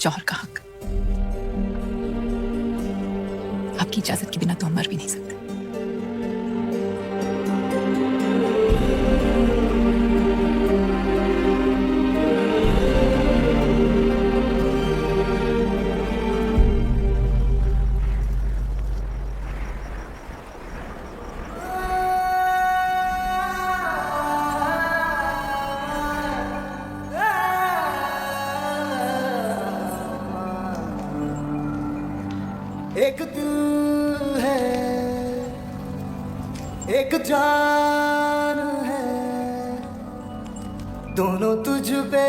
जौहर का हक। आपकी इजाजत के बिना तो हम मर भी नहीं सकते। एक दिल है, एक जान है, दोनों तुझ पे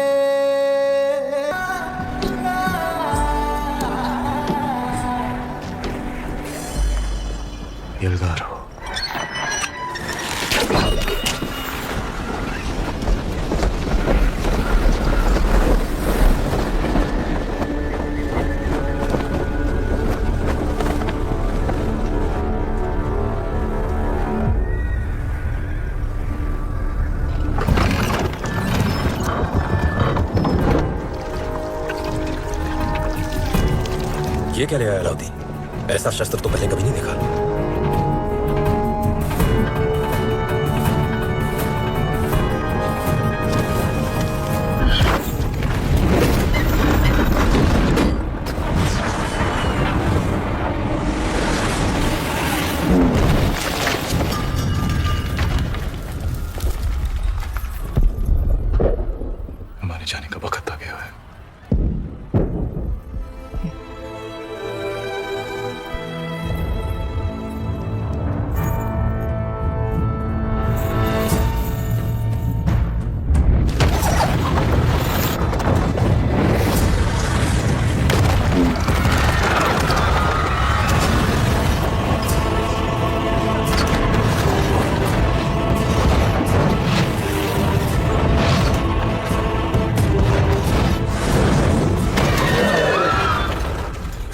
यलगार हो। ये क्या ले आया अलाउद्दीन? ऐसा शस्त्र तो पहले कभी नहीं देखा। हमारे जाने का वक्त आ गया है।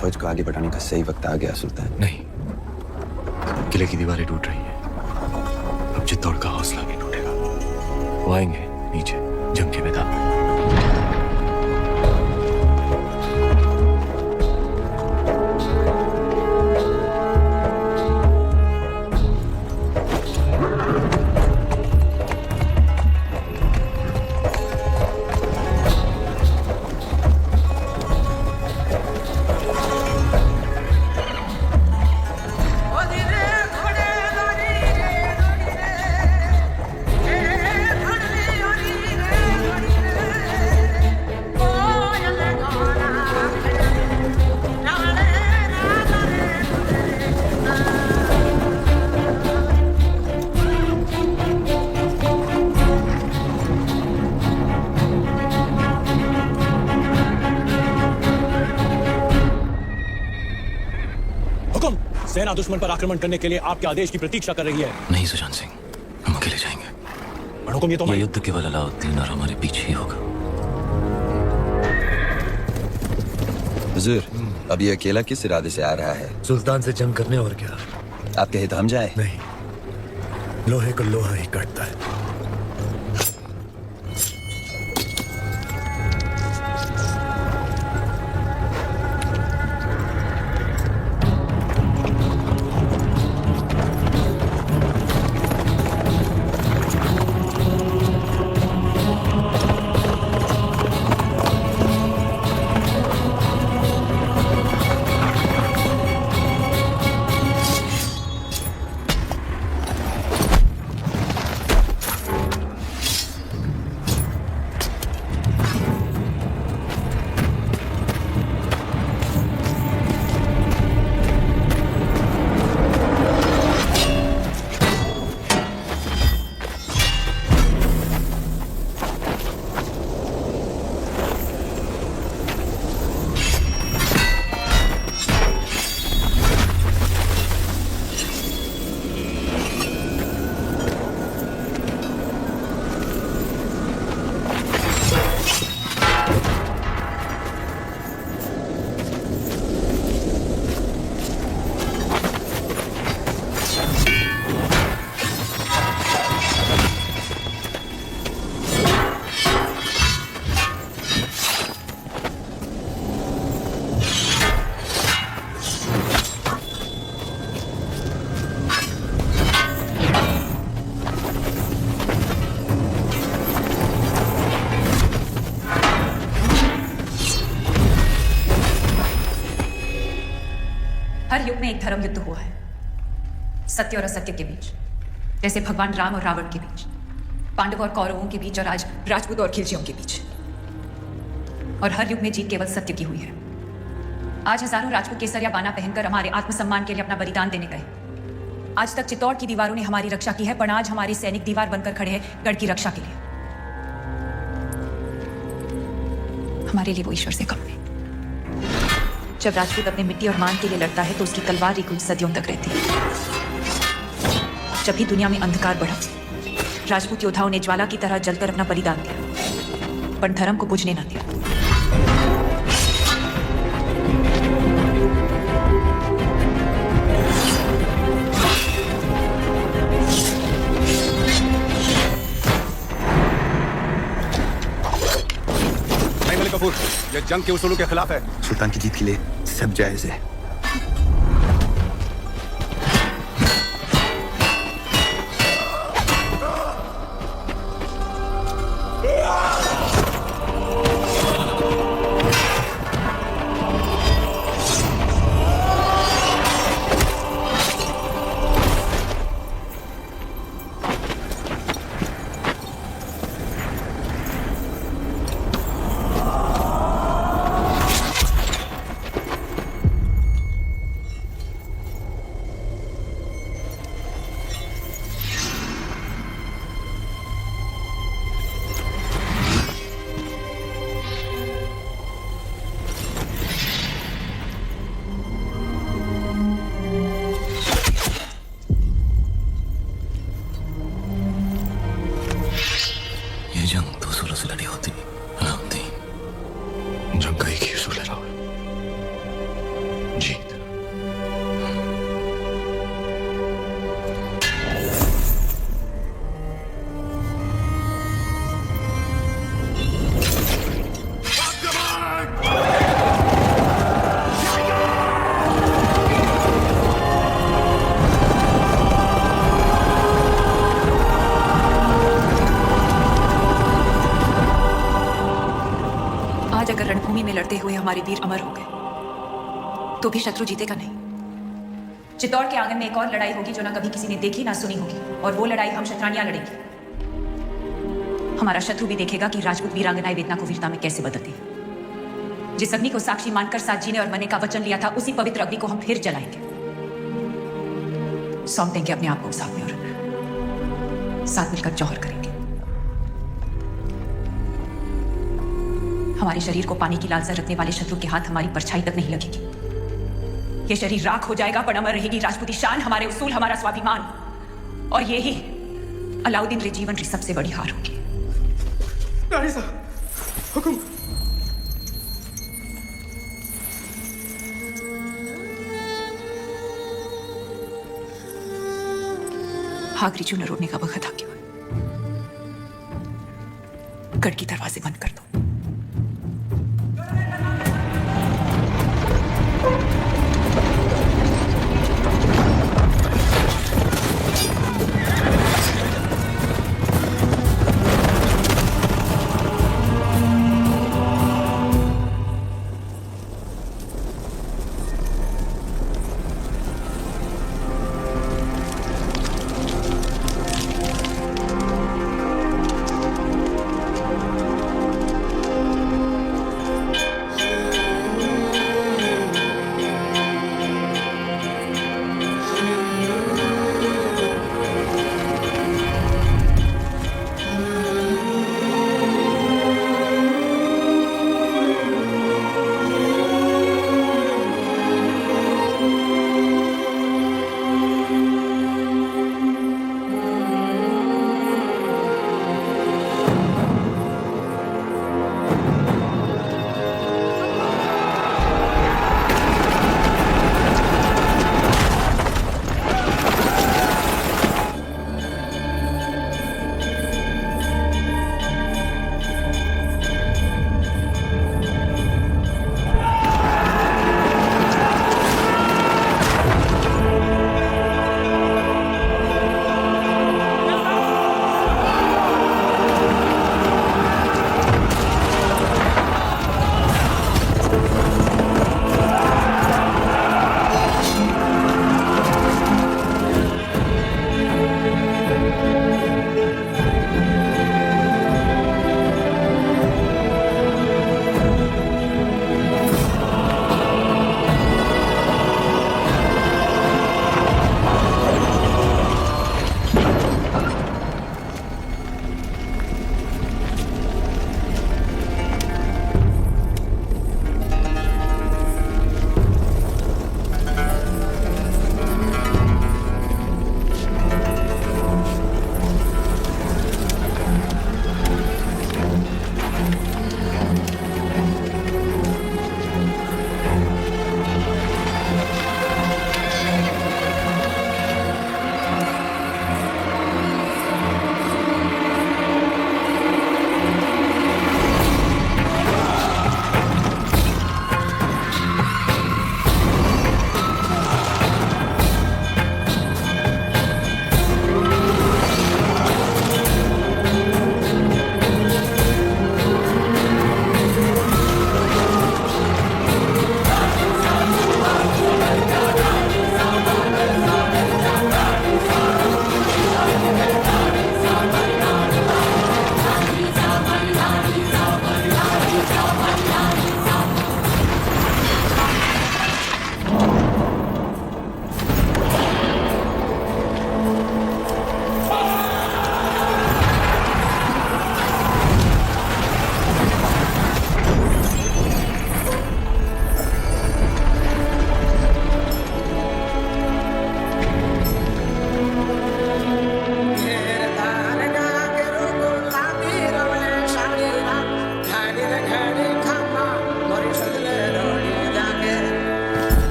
फौज को आगे बढ़ाने का सही वक्त आ गया सुल्तान। नहीं, किले की दीवारें टूट रही हैं। अब चित्तौड़ का हौसला नहीं टूटेगा। वो आएंगे नीचे जंग के मैदान में। सेना दुश्मन पर आक्रमण करने के लिए आपके आदेश की प्रतीक्षा कर रही है। नहीं सुशांत सिंह, हम अकेले जाएंगे। बड़ों को ये तो ये युद्ध केवल अलाउद्दीन और हमारे पीछे ही होगा। हुजूर, अब ये अकेला किस इरादे से आ रहा है? सुल्तान से जंग करने, और क्या? आप कहे तो हम जाए? नहीं, लोहे को लोहा ही काटता है। हर युग में एक धर्म युद्ध हुआ है, सत्य और असत्य के बीच, जैसे भगवान राम और रावण के बीच, पांडव और कौरवों के बीच, और आज राजपूत और खिलजियों के बीच। और हर युग में जीत केवल सत्य की हुई है। आज हजारों राजपूत केसरिया बाना पहनकर हमारे आत्मसम्मान के लिए अपना बलिदान देने गए। आज तक चित्तौड़ की दीवारों ने हमारी रक्षा की है, पर आज हमारे सैनिक दीवार बनकर खड़े हैं गढ़ की रक्षा के लिए। हमारे लिए वो ईश्वर से कम नहीं। जब राजपूत अपने मिट्टी और मान के लिए लड़ता है तो उसकी तलवार की गूंज सदियों तक रहती है। जब भी दुनिया में अंधकार बढ़ा, राजपूत योद्धाओं ने ज्वाला की तरह जलकर अपना बलिदान दिया, पर धर्म को बुझने न दिया। कपूर, ये जंग के उसूलों के खिलाफ है। सुल्तान की जीत के लिए सब जायज है। लड़ते हुए हमारे वीर अमर हो गए तो भी शत्रु जीतेगा नहीं। चित्तौड़ के आंगन में एक और लड़ाई होगी जो ना कभी किसी ने देखी ना सुनी होगी, और वो लड़ाई हम शतरानियां लड़ेंगे। हमारा शत्रु भी देखेगा कि राजपूत वीरांगनाएं वेदना को वीरता में कैसे बदलती है। जिस अग्नि को साक्षी मानकर साथ जीने और मरने का वचन लिया था, उसी पवित्र अग्नि को हम फिर जलाएंगे। सौंप देंगे अपने आप को उस आग में और साथ मिलकर जौहर करेंगे। हमारे शरीर को पानी की लालसा रखने वाले शत्रु के हाथ हमारी परछाई तक नहीं लगेगी। ये शरीर राख हो जाएगा पर अमर रहेगी राजपूती शान, हमारे उसूल, हमारा स्वाभिमान। और अलाउद्दीन रेजीवन की सबसे बड़ी हार होगी। रानी साहब हुक्म। हागरी चूना रोडने का वक्त आ गया है। गढ़ के दरवाजे बंद कर दो।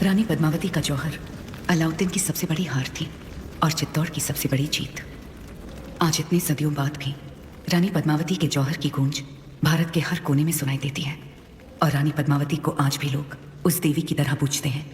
रानी पद्मावती का जौहर अलाउद्दीन की सबसे बड़ी हार थी और चित्तौड़ की सबसे बड़ी जीत। आज इतने सदियों बाद भी रानी पद्मावती के जौहर की गूंज भारत के हर कोने में सुनाई देती है और रानी पद्मावती को आज भी लोग उस देवी की तरह पूजते हैं।